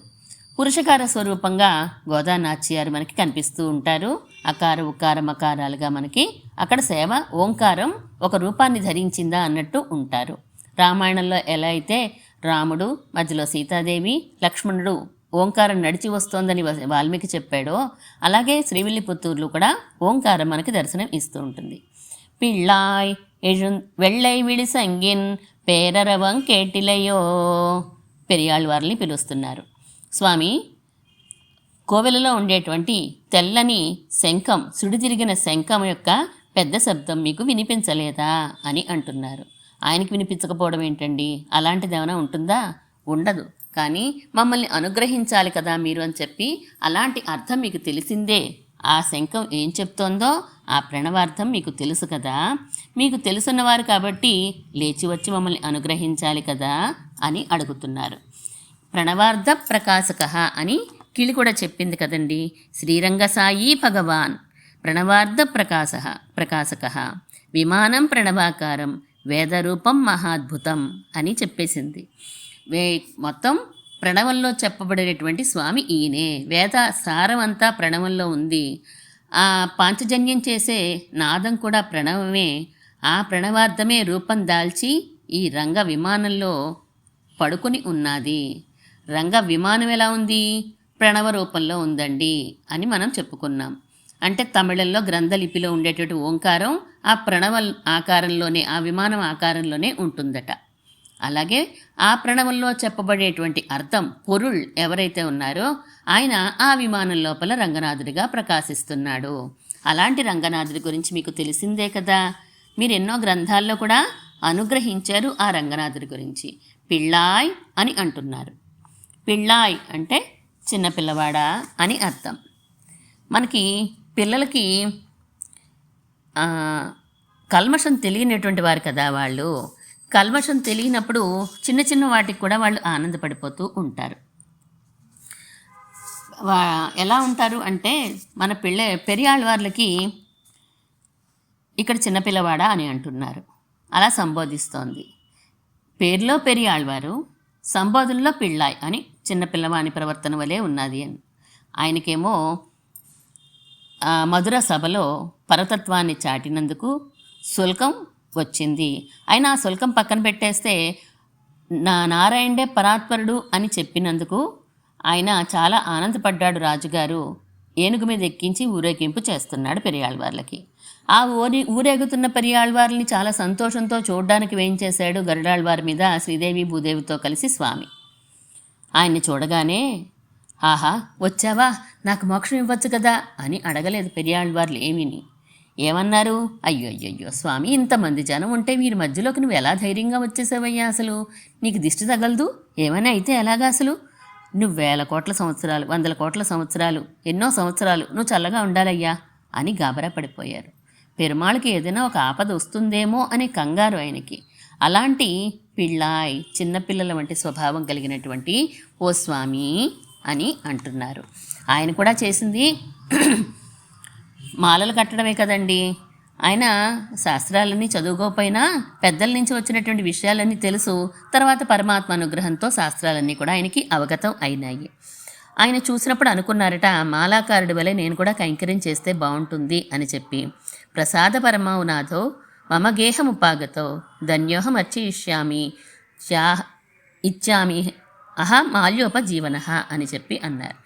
పురుషకార స్వరూపంగా గోదానాచ్యారు మనకి కనిపిస్తూ ఉంటారు. అకార ఉకార మకారాలుగా మనకి అక్కడ సేవ ఓంకారం ఒక రూపాన్ని ధరించిందా అన్నట్టు ఉంటారు. రామాయణంలో ఎలా అయితే రాముడు మధ్యలో సీతాదేవి, లక్ష్మణుడు ఓంకారం నడిచి వస్తోందని వాల్మీకి చెప్పాడో అలాగే శ్రీవిల్లిపుత్తూరులో కూడా ఓంకారం మనకి దర్శనం ఇస్తూ ఉంటుంది. పిళ్ళాయ్ వెள்ளై విడి సంగిన్ పేరరవం కేటిలయో పెరియాళ్వార్ని పిలుస్తున్నారు. స్వామి కోవెలలో ఉండేటువంటి తెల్లని శంఖం, సుడితిరిగిన శంఖం యొక్క పెద్ద శబ్దం మీకు వినిపించలేదా అని అంటున్నారు. ఆయనకి వినిపించకపోవడం ఏంటండి? అలాంటిది ఏమైనా ఉంటుందా? ఉండదు. కానీ మమ్మల్ని అనుగ్రహించాలి కదా మీరు అని చెప్పి అలాంటి అర్థం మీకు తెలిసిందే. ఆ శంఖం ఏం చెప్తోందో ఆ ప్రణవార్థం మీకు తెలుసు కదా. మీకు తెలుసున్నవారు కాబట్టి లేచి వచ్చి మమ్మల్ని అనుగ్రహించాలి కదా అని అడుగుతున్నారు. ప్రణవార్థ ప్రకాశక అని కిళి కూడా చెప్పింది కదండి. శ్రీరంగ సాయి భగవాన్ ప్రణవార్థ ప్రకాశక విమానం ప్రణవాకారం వేదరూపం మహాద్భుతం అని చెప్పేసింది. మొత్తం ప్రణవంలో చెప్పబడేటువంటి స్వామి ఈయనే. వేద సారం అంతా ప్రణవంలో ఉంది. ఆ పాంచజన్యం చేసే నాదం కూడా ప్రణవమే. ఆ ప్రణవార్థమే రూపం దాల్చి ఈ రంగ విమానంలో పడుకొని ఉన్నది. రంగ విమానం ఎలా ఉంది? ప్రణవ రూపంలో ఉందండి అని మనం చెప్పుకున్నాం. అంటే తమిళంలో గ్రంథలిపిలో ఉండేటువంటి ఓంకారం ఆ ప్రణవ ఆకారంలోనే, ఆ విమానం ఆకారంలోనే ఉంటుందట. అలాగే ఆ ప్రణవంలో చెప్పబడేటువంటి అర్థం పొరుళ్ ఎవరైతే ఉన్నారో ఆయన ఆ విమానం లోపల రంగనాథుడిగా ప్రకాశిస్తున్నాడు. అలాంటి రంగనాథుడి గురించి మీకు తెలిసిందే కదా. మీరు ఎన్నో గ్రంథాల్లో కూడా అనుగ్రహించారు ఆ రంగనాథుడి గురించి. పిళ్ళాయ్ అని అంటున్నారు. పిళ్ళాయ్ అంటే చిన్నపిల్లవాడా అని అర్థం. మనకి పిల్లలకి కల్మషం తెలియనటువంటి వారు కదా వాళ్ళు. కల్మషం తెలియనప్పుడు చిన్న చిన్న వాటికి కూడా వాళ్ళు ఆనందపడిపోతూ ఉంటారు. ఎలా ఉంటారు అంటే మన పెరియాళ్వార్లకి ఇక్కడ చిన్నపిల్లవాడా అని అంటున్నారు. అలా సంబోధిస్తోంది. పేరులో పెరియాళ్వారు, సంబోధనలో పిళ్ళాయ్ అని చిన్నపిల్లవాని ప్రవర్తన వలె ఉన్నది అని. ఆయనకేమో మధుర సభలో పరతత్వాన్ని చాటినందుకు శుల్కం వచ్చింది. అయినా ఆ శుల్కం పక్కన పెట్టేస్తే నారాయణుడే పరాత్పరుడు అని చెప్పినందుకు ఆయన చాలా ఆనందపడ్డాడు రాజుగారు. ఏనుగు మీద ఎక్కించి ఊరేగింపు చేస్తున్నాడు పెరియాళ్వార్లకి. ఆ ఊరేగుతున్న పెరియాళ్వార్లని చాలా సంతోషంతో చూడడానికి వేయించేశాడు గరుడాళ్వారి మీద శ్రీదేవి భూదేవితో కలిసి స్వామి. ఆయన్ని చూడగానే, ఆహా వచ్చావా, నాకు మోక్షం ఇవ్వచ్చు కదా అని అడగలేదు పెరియాళ్వార్లు ఏమీని. ఏమన్నారు, అయ్యో అయ్యయ్యో స్వామి, ఇంతమంది జనం ఉంటే వీరి మధ్యలోకి నువ్వు ఎలా ధైర్యంగా వచ్చేసావయ్యా, అసలు నీకు దిష్టి తగలదు, ఏమైనా అయితే ఎలాగా, అసలు నువ్వు 1000 కోట్ల సంవత్సరాలు 100 కోట్ల సంవత్సరాలు ఎన్నో సంవత్సరాలు నువ్వు చల్లగా ఉండాలయ్యా అని గాబరా పడిపోయారు. పెరుమాళకి ఏదైనా ఒక ఆపద వస్తుందేమో అనే కంగారు ఆయనకి. అలాంటి పిళ్ళాయ్, చిన్నపిల్లల వంటి స్వభావం కలిగినటువంటి ఓ స్వామి అని అంటున్నారు. ఆయన కూడా చేసింది మాలలు కట్టడమే కదండి. ఆయన శాస్త్రాలన్నీ చదువుకోకపోయినా పెద్దల నుంచి వచ్చినటువంటి విషయాలన్నీ తెలుసు. తర్వాత పరమాత్మ అనుగ్రహంతో శాస్త్రాలన్నీ కూడా ఆయనకి అవగతం అయినాయి. ఆయన చూసినప్పుడు అనుకున్నారట, మాలాకారుడి వలె నేను కూడా కైంకర్యం చేస్తే బాగుంటుంది అని చెప్పి. ప్రసాద పరమావునాథో మమ గేహముపాగతో ధన్యోహం అర్చయిష్యామి ఇచ్చామి మాల్యోపజీవన అని చెప్పి అన్నారు.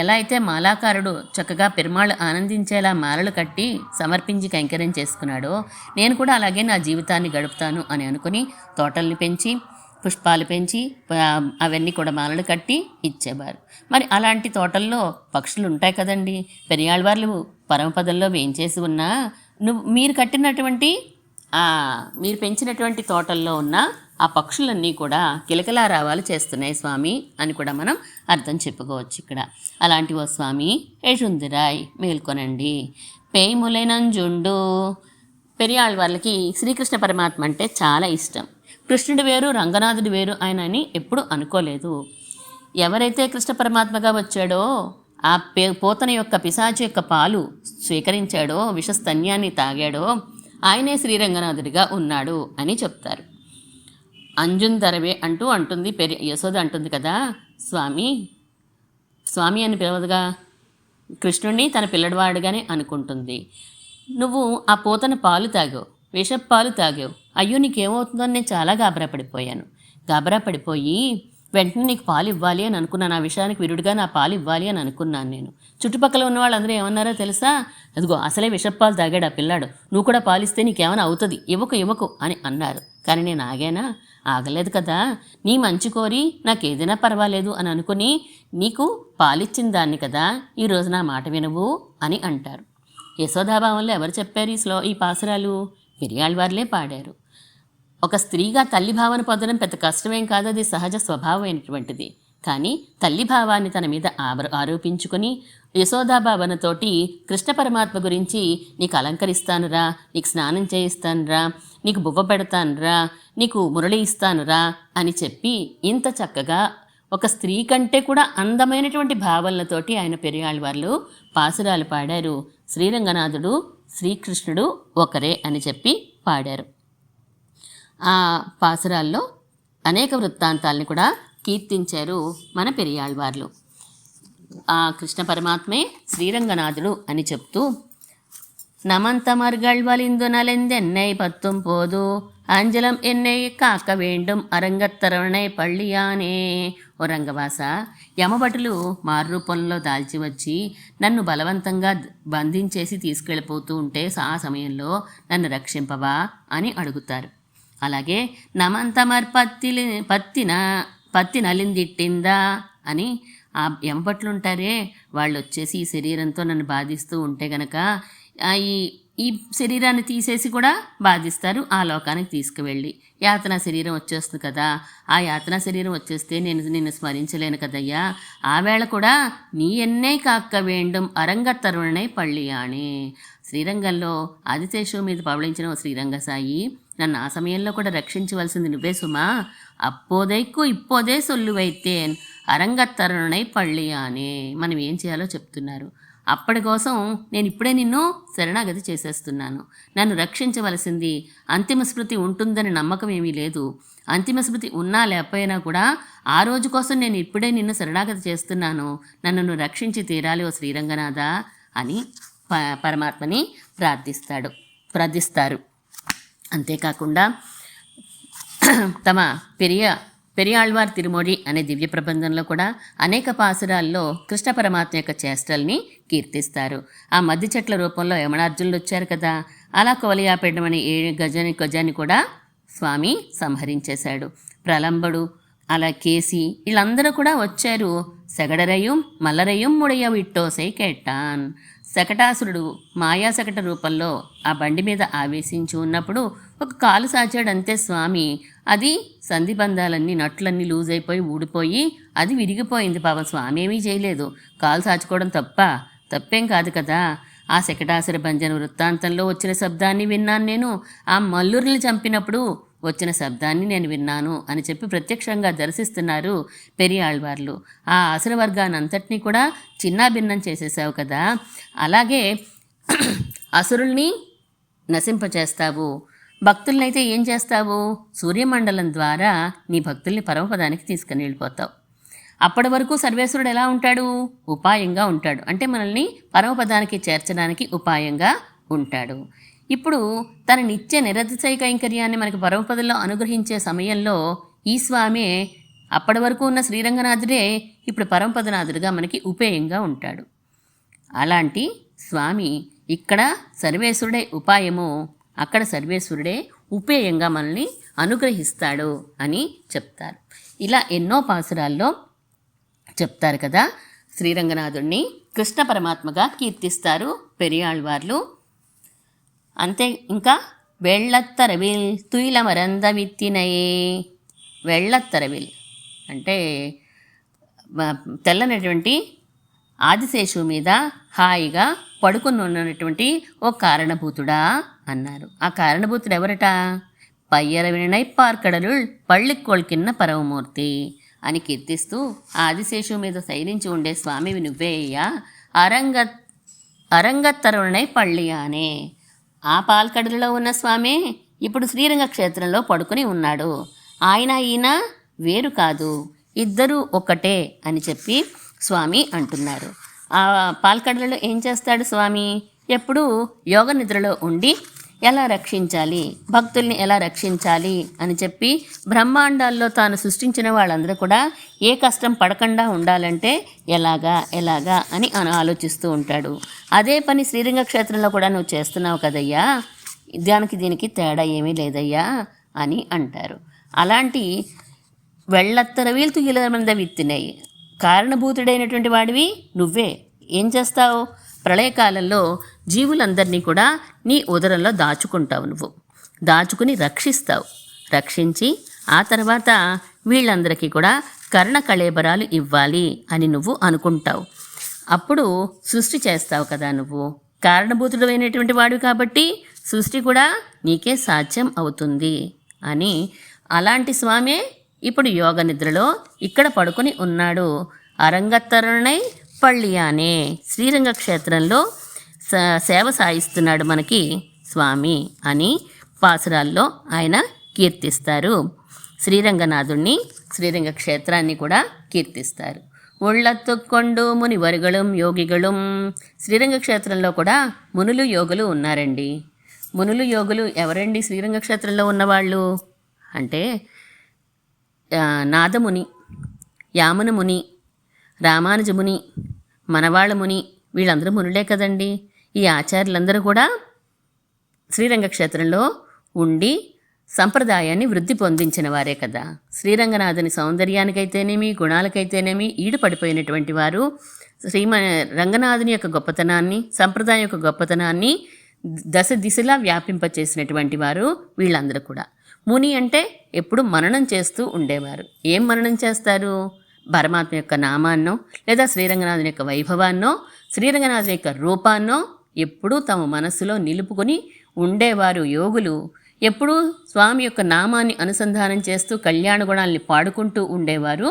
ఎలా అయితే మాలాకారుడు చక్కగా పెరుమాళ్ళు ఆనందించేలా మాలలు కట్టి సమర్పించి కైంకర్యం చేసుకున్నాడో, నేను కూడా అలాగే నా జీవితాన్ని గడుపుతాను అని అనుకుని తోటల్ని పెంచి పుష్పాలు పెంచి అవన్నీ కూడా మాలలు కట్టి ఇచ్చేవారు. మరి అలాంటి తోటల్లో పక్షులు ఉంటాయి కదండి. పెరియాళ్వార్లు పరమపదంలో వేయించేసి ఉన్నా మీరు కట్టినటువంటి మీరు పెంచినటువంటి తోటల్లో ఉన్న ఆ పక్షులన్నీ కూడా కిలకిలారావాలు చేస్తున్నాయి స్వామి అని కూడా మనం అర్థం చెప్పుకోవచ్చు ఇక్కడ. అలాంటి ఓ స్వామి ఏషుందిరాయ్ మేల్కొనండి పేములైనంజుండు. పెరియాళ్వార్లకి శ్రీకృష్ణ పరమాత్మ అంటే చాలా ఇష్టం. కృష్ణుడు వేరు, రంగనాథుడు వేరు ఆయన అని ఎప్పుడు అనుకోలేదు. ఎవరైతే కృష్ణ పరమాత్మగా వచ్చాడో, ఆ పోతన యొక్క పిశాచి యొక్క పాలు స్వీకరించాడో, విషస్తన్యాన్ని తాగాడో, ఆయనే శ్రీరంగనాథుడిగా ఉన్నాడు అని చెప్తారు. అంజుందరవే అంటుంది యశోద అంటుంది కదా, స్వామి అని పిలవదుగా, కృష్ణుడిని తన పిల్లడివాడుగానే అనుకుంటుంది. నువ్వు ఆ పోతన పాలు తాగావు, విషపాలు తాగావు, అయ్యో నీకేమవుతుందో నేను చాలా గాబరా పడిపోయి వెంటనే నీకు పాలు ఇవ్వాలి అని అనుకున్నాను. ఆ విషయానికి విరుడుగా నా పాలు ఇవ్వాలి అని అనుకున్నాను నేను. చుట్టుపక్కల ఉన్న వాళ్ళందరూ ఏమన్నారో తెలుసా, అదిగో అసలే విషపాలు తాగాడు ఆ పిల్లాడు, నువ్వు కూడా పాలిస్తే నీకేమైనా అవుతుంది, ఇవ్వకు అని అన్నారు. కానీ నేను ఆగలేదు కదా. నీ మంచి కోరి నాకేదైనా పర్వాలేదు అని అనుకుని నీకు పాలిచ్చిన దాన్ని కదా, ఈరోజు నా మాట వినవు అని అంటారు. యశోదాభావంలో ఎవరు చెప్పారు ఈ పాసురాలు? పెరియాళ్వార్లే పాడారు. ఒక స్త్రీగా తల్లి భావన పొందడం పెద్ద కష్టమేం కాదు, అది సహజ స్వభావమైనటువంటిది. కానీ తల్లి భావాన్ని తన మీద ఆరోపించుకొని యశోదాభావనతోటి కృష్ణ పరమాత్మ గురించి నీకు అలంకరిస్తానురా, నీకు స్నానం చేయిస్తానురా, నీకు బువ్వ పెడతానురా, నీకు మురళి ఇస్తానురా అని చెప్పి ఇంత చక్కగా ఒక స్త్రీ కంటే కూడా అందమైనటువంటి భావనలతోటి ఆయన పెరియాళ్వార్లు పాసురాలు పాడారు. శ్రీరంగనాథుడు శ్రీకృష్ణుడు ఒకరే అని చెప్పి పాడారు. ఆ పాసురాల్లో అనేక వృత్తాంతాలని కూడా కీర్తించారు మన పెరియాళ్వార్లు. ఆ కృష్ణ పరమాత్మే శ్రీరంగనాథుడు అని చెప్తూ, నమంతమర్గళ్వలిందు నలెందెన్నై పత్తుం పోదు అంజలం ఎన్నై కాక వేండం అరంగత్తరణై పళ్ళియానే. ఓ రంగవాస, యమభటులు మారురూపంలో దాల్చి వచ్చి నన్ను బలవంతంగా బంధించేసి తీసుకెళ్ళిపోతూ ఉంటే ఆ సమయంలో నన్ను రక్షింపవా అని అడుగుతారు. అలాగే నమంతమర్ పత్తి నలిందిట్టిందా అని ఆ యమభట్లు ఉంటారే, వాళ్ళు వచ్చేసి ఈ శరీరంతో నన్ను బాధిస్తూ ఉంటే గనక ఈ శరీరాన్ని తీసేసి కూడా బాధిస్తారు. ఆ లోకానికి తీసుకువెళ్ళి యాతనా శరీరం వచ్చేస్తుంది కదా, ఆ యాతనా శరీరం వచ్చేస్తే నేను నిన్ను స్మరించలేను కదయ్యా. ఆ వేళ కూడా నీ ఎన్నే కాక్క వేండం అరంగత్తరుణై పళ్ళియాణే. శ్రీరంగంలో ఆదిశేషువు మీద పవళించిన శ్రీరంగ సాయి, నన్ను ఆ సమయంలో కూడా రక్షించవలసింది నువ్వే సుమా. అప్పోదైక్కు ఇప్పోదే సొల్లువైతేన్ అరంగత్తరుణై పళ్ళియానే. మనం ఏం చేయాలో చెప్తున్నారు. అప్పటి కోసం నేను ఇప్పుడే నిన్ను శరణాగతి చేసేస్తున్నాను. నన్ను రక్షించవలసింది అంతిమ స్మృతి ఉంటుందని నమ్మకం ఏమీ లేదు. అంతిమ స్మృతి ఉన్నా లేకపోయినా కూడా ఆ రోజు కోసం నేను ఇప్పుడే నిన్ను శరణాగతి చేస్తున్నాను. నన్ను నువ్వు రక్షించి తీరాలి ఓ శ్రీరంగనాథ అని పరమాత్మని ప్రార్థిస్తారు. అంతేకాకుండా తమ పెరియాళ్వార్ తిరుమొഴി అనే దివ్య ప్రబంధంలో కూడా అనేక పాసురాల్లో కృష్ణ పరమాత్మ యొక్క చేష్టల్ని కీర్తిస్తారు. ఆ మద్ది చెట్ల రూపంలో యమనార్జునులు వచ్చారు కదా, అలా కోలియాపేటం అనే 7 గజాన్ని కూడా స్వామి సంహరించేశాడు. ప్రలంబడు, అలా కేసి వీళ్ళందరూ కూడా వచ్చారు. సెగడరయ్యం మల్లరయ్యం ముడయ్య విట్టోసై కేట్టాన్. శకటాసురుడు మాయాశకట రూపంలో ఆ బండి మీద ఆవేశించి ఉన్నప్పుడు ఒక కాలు సాచాడంతే స్వామి. అది సంధిబంధాలన్నీ నట్లన్నీ లూజ్ అయిపోయి ఊడిపోయి అది విరిగిపోయింది. పాపం స్వామి ఏమీ చేయలేదు. కాలు సాచుకోవడం తప్పేం కాదు కదా. ఆ శకటాసుర భంజన వృత్తాంతంలో వచ్చిన శబ్దాన్ని విన్నాను నేను. ఆ మల్లుర్ని చంపినప్పుడు వచ్చిన శబ్దాన్ని నేను విన్నాను అని చెప్పి ప్రత్యక్షంగా దర్శిస్తున్నారు పెరియాళ్వార్లు. ఆ అసుర వర్గాన్ని అంతటినీ కూడా చిన్నాభిన్నం చేసేసావు కదా, అలాగే అసురుల్ని నశింపచేస్తావు. భక్తులనైతే ఏం చేస్తావు? సూర్యమండలం ద్వారా నీ భక్తుల్ని పరమపదానికి తీసుకుని వెళ్ళిపోతావు. అప్పటి వరకు సర్వేశ్వరుడు ఎలా ఉంటాడు? ఉపాయంగా ఉంటాడు. అంటే మనల్ని పరమపదానికి చేర్చడానికి ఉపాయంగా ఉంటాడు. ఇప్పుడు తన నిత్య నిరతిశయ కైంకర్యాన్ని మనకి పరమపదంలో అనుగ్రహించే సమయంలో ఈ స్వామే, అప్పటి వరకు ఉన్న శ్రీరంగనాథుడే ఇప్పుడు పరమపదనాథుడిగా మనకి ఉపేయంగా ఉంటాడు. అలాంటి స్వామి ఇక్కడ సర్వేశ్వరుడే ఉపాయము, అక్కడ సర్వేశ్వరుడే ఉపేయంగా మనల్ని అనుగ్రహిస్తాడు అని చెప్తారు. ఇలా ఎన్నో పాసురాల్లో చెప్తారు కదా. శ్రీరంగనాథుడిని కృష్ణ పరమాత్మగా కీర్తిస్తారు పెరియాళ్వార్లు. అంతే. ఇంకా వెள்ளత్తరవిల్ తుయిలమరంద విత్తినయే. వెள்ளత్తరవిల్ అంటే తెల్లనటువంటి ఆదిశేషువు మీద హాయిగా పడుకుని ఉన్నటువంటి ఓ కారణభూతుడా అన్నారు. ఆ కారణభూతుడు ఎవరట? పయ్యరవినై పార్కడలుள் పళ్ళిక్కొల్కిన్న పరమమూర్తి అని కీర్తిస్తూ ఆదిశేషువు మీద శయనించి ఉండే స్వామివి నువ్వే అయ్యా. అరంగత్తరుణై పళ్ళియానే. ఆ పాల్కడలలో ఉన్న స్వామే ఇప్పుడు శ్రీరంగ క్షేత్రంలో పడుకుని ఉన్నాడు. ఈయన వేరు కాదు, ఇద్దరూ ఒక్కటే అని చెప్పి స్వామి అంటున్నారు. ఆ పాల్కడలలో ఏం చేస్తాడు స్వామి? ఎప్పుడూ యోగ నిద్రలో ఉండి ఎలా రక్షించాలి, భక్తుల్ని ఎలా రక్షించాలి అని చెప్పి బ్రహ్మాండాల్లో తాను సృష్టించిన వాళ్ళందరూ కూడా ఏ కష్టం పడకుండా ఉండాలంటే ఎలాగా అని ఆలోచిస్తూ ఉంటాడు. అదే పని శ్రీరంగ క్షేత్రంలో కూడా నువ్వు చేస్తున్నావు కదయ్యా, దీనికి తేడా ఏమీ లేదయ్యా అని అంటారు. అలాంటి వెள்ளత్తరవీలు తుగిలమంద విత్తినాయి కారణభూతుడైనటువంటి వాడివి నువ్వే. ఏం చేస్తావు? ప్రళయకాలంలో జీవులందరినీ కూడా నీ ఉదరంలో దాచుకుంటావు. నువ్వు దాచుకుని రక్షిస్తావు. రక్షించి ఆ తర్వాత వీళ్ళందరికీ కూడా కర్ణ కళేబరాలు ఇవ్వాలి అని నువ్వు అనుకుంటావు. అప్పుడు సృష్టి చేస్తావు కదా. నువ్వు కారణభూతుడు అయినటువంటి వాడివి కాబట్టి సృష్టి కూడా నీకే సాధ్యం అవుతుంది అని. అలాంటి స్వామే ఇప్పుడు యోగ నిద్రలో ఇక్కడ పడుకొని ఉన్నాడు. అరంగత్తరుణై పళ్ళియానే శ్రీరంగ క్షేత్రంలో సేవ సాయిస్తున్నాడు మనకి స్వామి అని పాసురాల్లో ఆయన కీర్తిస్తారు. శ్రీరంగనాథుణ్ణి, శ్రీరంగ క్షేత్రాన్ని కూడా కీర్తిస్తారు. ఒళ్ళత్తుకొండు ముని వరుగళం యోగిగళం. శ్రీరంగ క్షేత్రంలో కూడా మునులు యోగులు ఉన్నారండి. మునులు యోగులు ఎవరండి శ్రీరంగ క్షేత్రంలో ఉన్నవాళ్ళు అంటే నాదముని, యామున ముని, రామానుజముని, మనవాళ్ళ ముని, వీళ్ళందరూ మునులే కదండి. ఈ ఆచార్యులందరూ కూడా శ్రీరంగ క్షేత్రంలో ఉండి సంప్రదాయాన్ని వృద్ధి పొందించిన వారే కదా. శ్రీరంగనాథుని సౌందర్యానికైతేనేమి, గుణాలకైతేనేమి ఈడుపడిపోయినటువంటి వారు రంగనాథుని యొక్క గొప్పతనాన్ని, సంప్రదాయం యొక్క గొప్పతనాన్ని దశ దిశలా వ్యాపింపచేసినటువంటి వారు వీళ్ళందరూ కూడా. ముని అంటే ఎప్పుడు మననం చేస్తూ ఉండేవారు. ఏం మననం చేస్తారు? పరమాత్మ యొక్క నామాన్నో లేదా శ్రీరంగనాథుని యొక్క వైభవాన్నో, శ్రీరంగనాథుని యొక్క రూపాన్నో ఎప్పుడూ తమ మనస్సులో నిలుపుకొని ఉండేవారు యోగులు. ఎప్పుడూ స్వామి యొక్క నామాన్ని అనుసంధానం చేస్తూ కళ్యాణ గుణాల్ని పాడుకుంటూ ఉండేవారు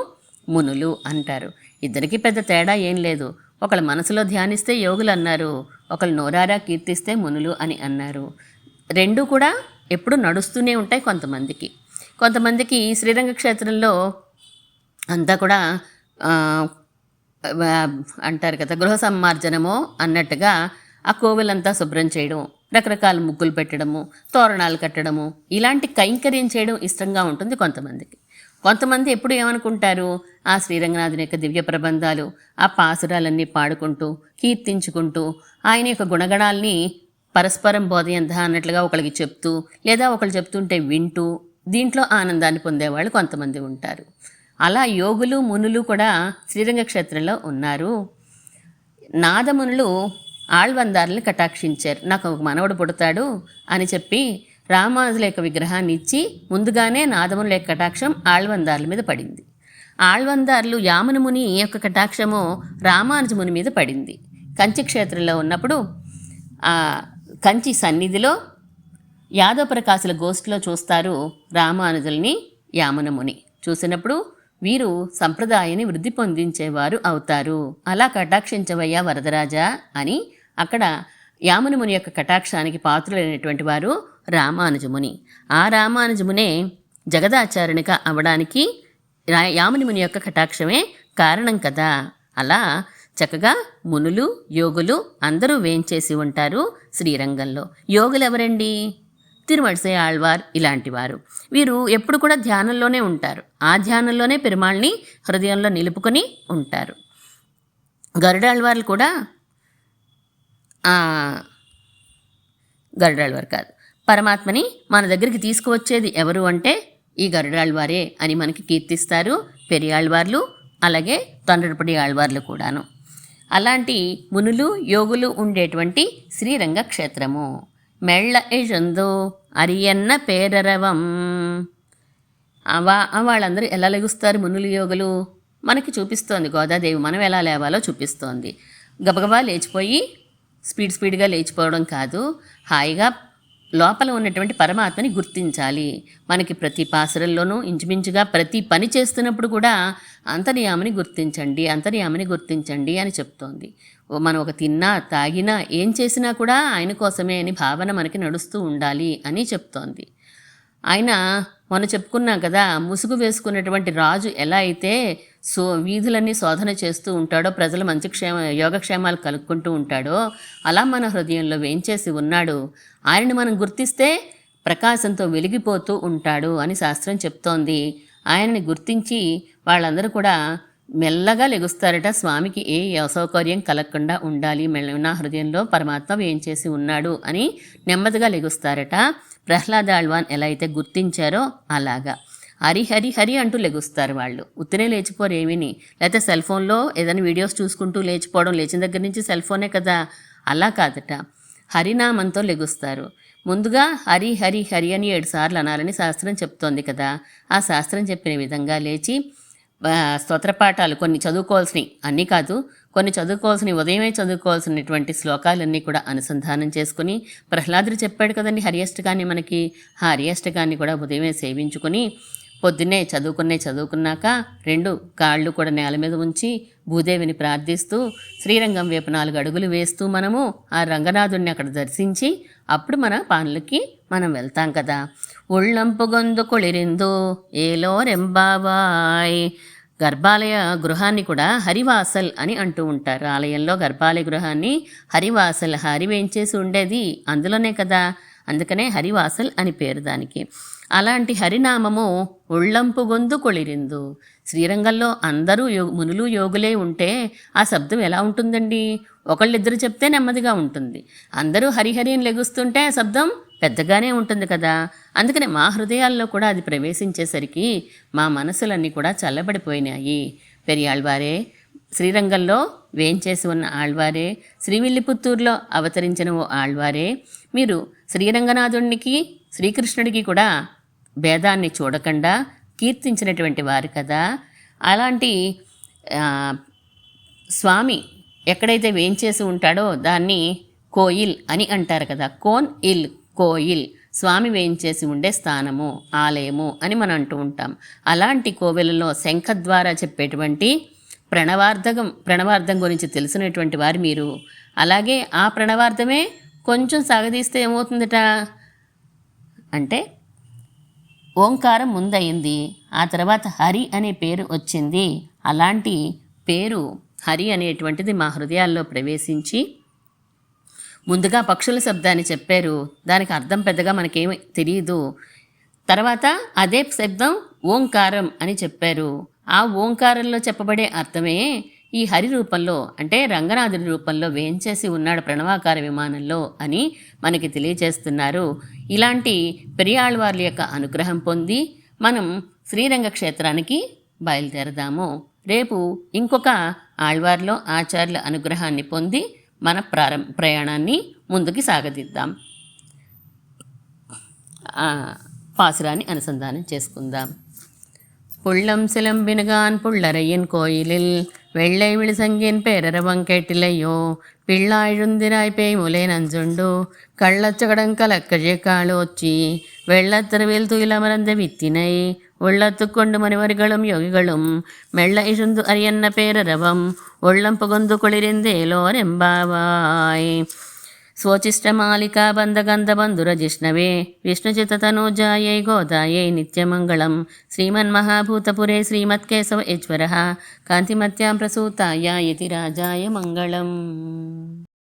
మునులు అంటారు. ఇద్దరికీ పెద్ద తేడా ఏం లేదు. ఒకళ్ళు మనసులో ధ్యానిస్తే యోగులు అన్నారు, ఒకళ్ళు నోరారా కీర్తిస్తే మునులు అని అన్నారు. రెండూ కూడా ఎప్పుడు నడుస్తూనే ఉంటాయి. కొంతమందికి శ్రీరంగ క్షేత్రంలో అంతా కూడా అంటారు కదా, గృహ సమ్మార్జనమో అన్నట్టుగా ఆ కోవెలంతా శుభ్రం చేయడం, రకరకాల ముగ్గులు పెట్టడము, తోరణాలు కట్టడము, ఇలాంటి కైంకర్యం చేయడం ఇష్టంగా ఉంటుంది కొంతమందికి. కొంతమంది ఎప్పుడు ఏమనుకుంటారు, ఆ శ్రీరంగనాథుని యొక్క దివ్య ప్రబంధాలు, ఆ పాసురాలన్నీ పాడుకుంటూ కీర్తించుకుంటూ ఆయన యొక్క గుణగణాల్ని పరస్పరం బోధయంత అన్నట్లుగా ఒకరికి చెప్తూ, లేదా ఒకళ్ళు చెప్తుంటే వింటూ దీంట్లో ఆనందాన్ని పొందేవాళ్ళు కొంతమంది ఉంటారు. అలా యోగులు మునులు కూడా శ్రీరంగ క్షేత్రంలో ఉన్నారు. నాదమునులు ఆళ్వందారుల్ని కటాక్షించారు. నాకు ఒక మనవడు పుడతాడు అని చెప్పి రామానుజుల యొక్క విగ్రహాన్ని ఇచ్చి ముందుగానే నాదమునుల యొక్క కటాక్షం ఆళ్వందారుల మీద పడింది. ఆళ్వందారులు యామున ముని యొక్క కటాక్షము రామానుజముని మీద పడింది. కంచి క్షేత్రంలో ఉన్నప్పుడు కంచి సన్నిధిలో యాదవ ప్రకాశుల గోష్ఠిలో చూస్తారు రామానుజుల్ని యామున ముని. చూసినప్పుడు వీరు సంప్రదాయాన్ని వృద్ధి పొందించేవారు అవుతారు, అలా కటాక్షించవయ్యా వరదరాజా అని అక్కడ యామునముని యొక్క కటాక్షానికి పాత్రులైనటువంటి వారు రామానుజముని. ఆ రామానుజమునే జగదాచార్యునిగా అవడానికి యామునిముని యొక్క కటాక్షమే కారణం కదా. అలా చక్కగా మునులు యోగులు అందరూ వేంచేసి ఉంటారు శ్రీరంగంలో. యోగులు ఎవరండి? తిరుమడిసై ఆళ్వార్ ఇలాంటి వారు. వీరు ఎప్పుడు కూడా ధ్యానంలోనే ఉంటారు. ఆ ధ్యానంలోనే పెరుమాళ్ళని హృదయంలో నిలుపుకొని ఉంటారు. గరుడాళ్వార్లు కూడా గరుడాళ్వారు కాదు, పరమాత్మని మన దగ్గరికి తీసుకువచ్చేది ఎవరు అంటే ఈ గరుడాళ్వారే అని మనకి కీర్తిస్తారు పెరియాళ్వార్లు, అలాగే తొండరపడి ఆళ్వార్లు కూడాను. అలాంటి మునులు యోగులు ఉండేటువంటి శ్రీరంగ క్షేత్రము. మెళ్ళ ఎజందో అరియన్న పేరరవం. వాళ్ళందరూ ఎలా లెగుస్తారు మునులు యోగులు మనకి చూపిస్తోంది గోదాదేవి. మనం ఎలా లేవాలో చూపిస్తోంది. గబగబా లేచిపోయి స్పీడ్గా లేచిపోవడం కాదు, హాయిగా లోపల ఉన్నటువంటి పరమాత్మని గుర్తించాలి. మనకి ప్రతి పాసురల్లోనూ ఇంచుమించుగా ప్రతి పని చేస్తున్నప్పుడు కూడా అంతర్యామిని గుర్తించండి అని చెప్తోంది. మనం ఒక తిన్నా తాగినా ఏం చేసినా కూడా ఆయన కోసమే అని భావన మనకి నడుస్తూ ఉండాలి అని చెప్తోంది. ఆయన మనం చెప్పుకున్నాం కదా, ముసుగు వేసుకున్నటువంటి రాజు ఎలా అయితే వీధులన్నీ శోధన చేస్తూ ఉంటాడో, ప్రజల మంచి యోగక్షేమాలు కలుక్కుంటూ ఉంటాడో, అలా మన హృదయంలో వేంచేసి ఉన్నాడు. ఆయన్ని మనం గుర్తిస్తే ప్రకాశంతో వెలిగిపోతూ ఉంటాడు అని శాస్త్రం చెప్తోంది. ఆయనని గుర్తించి వాళ్ళందరూ కూడా మెల్లగా లెగుస్తారట. స్వామికి ఏ అసౌకర్యం కలగకుండా ఉండాలి, నా హృదయంలో పరమాత్మ వేంచేసి ఉన్నాడు అని నెమ్మదిగా లెగుస్తారట. ప్రహ్లాదాళ్వాన్ ఎలా అయితే గుర్తించారో అలాగా హరి హరి హరి అంటూ లెగుస్తారు వాళ్ళు. ఉత్తినే లేచిపోరు ఏమీని. లేకపోతే సెల్ ఫోన్లో ఏదైనా వీడియోస్ చూసుకుంటూ లేచిపోవడం, లేచిన దగ్గర నుంచి సెల్ ఫోనే కదా, అలా కాదట. హరినామంతో లెగుస్తారు. ముందుగా హరి హరి హరి అని 7 సార్లు అనాలని శాస్త్రం చెప్తోంది కదా. ఆ శాస్త్రం చెప్పిన విధంగా లేచి స్తోత్రపాఠాలు కొన్ని చదువుకోవాల్సినవి, అన్నీ కాదు కొన్ని చదువుకోవాల్సినవి, ఉదయమే చదువుకోవాల్సినటువంటి శ్లోకాలన్నీ కూడా అనుసంధానం చేసుకుని, ప్రహ్లాదుడు చెప్పాడు కదండి హరియష్టకాన్ని మనకి, ఆ హరియష్టకాన్ని కూడా ఉదయమే సేవించుకొని పొద్దున్నే చదువుకున్నాక 2 కాళ్ళు కూడా నేల మీద ఉంచి భూదేవిని ప్రార్థిస్తూ శ్రీరంగం వైపు 4 అడుగులు వేస్తూ మనము ఆ రంగనాథుడిని అక్కడ దర్శించి అప్పుడు మన పనులకి మనం వెళ్తాం కదా. ఒళ్ళంపుగొందు కొళిరిందు ఏలో రెంబావాయ్. గర్భాలయ గృహాన్ని కూడా హరివాసల్ అని అంటూ ఉంటారు. ఆలయంలో గర్భాలయ గృహాన్ని హరివాసల్, హరి వేంచేసి ఉండేది అందులోనే కదా, అందుకనే హరివాసల్ అని పేరు దానికి. అలాంటి హరినామము ఒళ్ళంపు గొంతు కొళిరిందు. శ్రీరంగంలో అందరూ మునులు యోగులే ఉంటే ఆ శబ్దం ఎలా ఉంటుందండి? ఒకళ్ళిద్దరు చెప్తే నెమ్మదిగా ఉంటుంది, అందరూ హరిహరి అని లెగుస్తుంటే ఆ శబ్దం పెద్దగానే ఉంటుంది కదా. అందుకనే మా హృదయాల్లో కూడా అది ప్రవేశించేసరికి మా మనసులన్నీ కూడా చల్లబడిపోయినాయి. పెరియాళ్వారే శ్రీరంగంలో వేంచేసి ఉన్న ఆళ్వారే, శ్రీవిల్లిపుత్తూరులో అవతరించిన ఓ ఆళ్వారే, మీరు శ్రీరంగనాథునికి శ్రీకృష్ణుడికి కూడా భేదాన్ని చూడకుండా కీర్తించినటువంటి వారు కదా. అలాంటి స్వామి ఎక్కడైతే వేంచేసి ఉంటాడో దాన్ని కోయిల్ అని అంటారు కదా. కోన్ ఇల్, కోయిల్, స్వామి వేయించేసి ఉండే స్థానము, ఆలయము అని మనం అంటూ ఉంటాం. అలాంటి కోవెలలో శంఖ ద్వారా చెప్పేటువంటి ప్రణవార్థం గురించి తెలిసినటువంటి వారు మీరు. అలాగే ఆ ప్రణవార్థమే కొంచెం సాగదీస్తే ఏమవుతుందట అంటే, ఓంకారం ముందయింది, ఆ తర్వాత హరి అనే పేరు వచ్చింది. అలాంటి పేరు హరి అనేటువంటిది మా హృదయాల్లో ప్రవేశించి ముందుగా పక్షుల శబ్దాన్ని చెప్పారు. దానికి అర్థం పెద్దగా మనకేమి తెలియదు. తర్వాత అదే శబ్దం ఓంకారం అని చెప్పారు. ఆ ఓంకారంలో చెప్పబడే అర్థమే ఈ హరి రూపంలో అంటే రంగనాథుడి రూపంలో వేంచేసి ఉన్నాడు ప్రణవాకార విమానంలో అని మనకి తెలియచేస్తున్నారు. ఇలాంటి పెరియాళ్వార్ల యొక్క అనుగ్రహం పొంది మనం శ్రీరంగ క్షేత్రానికి బయలుదేరదాము. రేపు ఇంకొక ఆళ్వార్లో ఆచార్యుల అనుగ్రహాన్ని పొంది మన ప్రయాణాన్ని ముందుకు సాగదిద్దాం. பாசுரானி அனுசந்தானம் చేసుకుందాం. புள்ளம் சிலம்பினுகான் புள்ளரையின் கோயிலில் வெள்ளை விழுசங்கின் பேரரவங் கேட்டிலையோ பிள்ளாழுந்திராய் பேய் முலை நஞ்சுண்டு கள்ளச்சகடம் கலக்கழக்காளோச்சி வெள்ளத்தருவில் துயிலமர்ந்த வித்தினை உள்ளத்துக்கொண்டு மனிவர்களும் யோகிகளும் மெல்ல இழுந்து அரியன்ன பேரரவம் உள்ளம் புகுந்து குளிரிந்தேலோரெம்பாவாய். स्वोचिष्टमालिका बन्धगन्धबन्धुरजिष्णवे विष्णुचित्ततनूजायै गोदायै नित्यमङ्गलं श्रीमन्महाभूतपुरे श्रीमत्केशव ईश्वरः कान्तिमत्यां प्रसूताय यतिराजाय मङ्गलम्.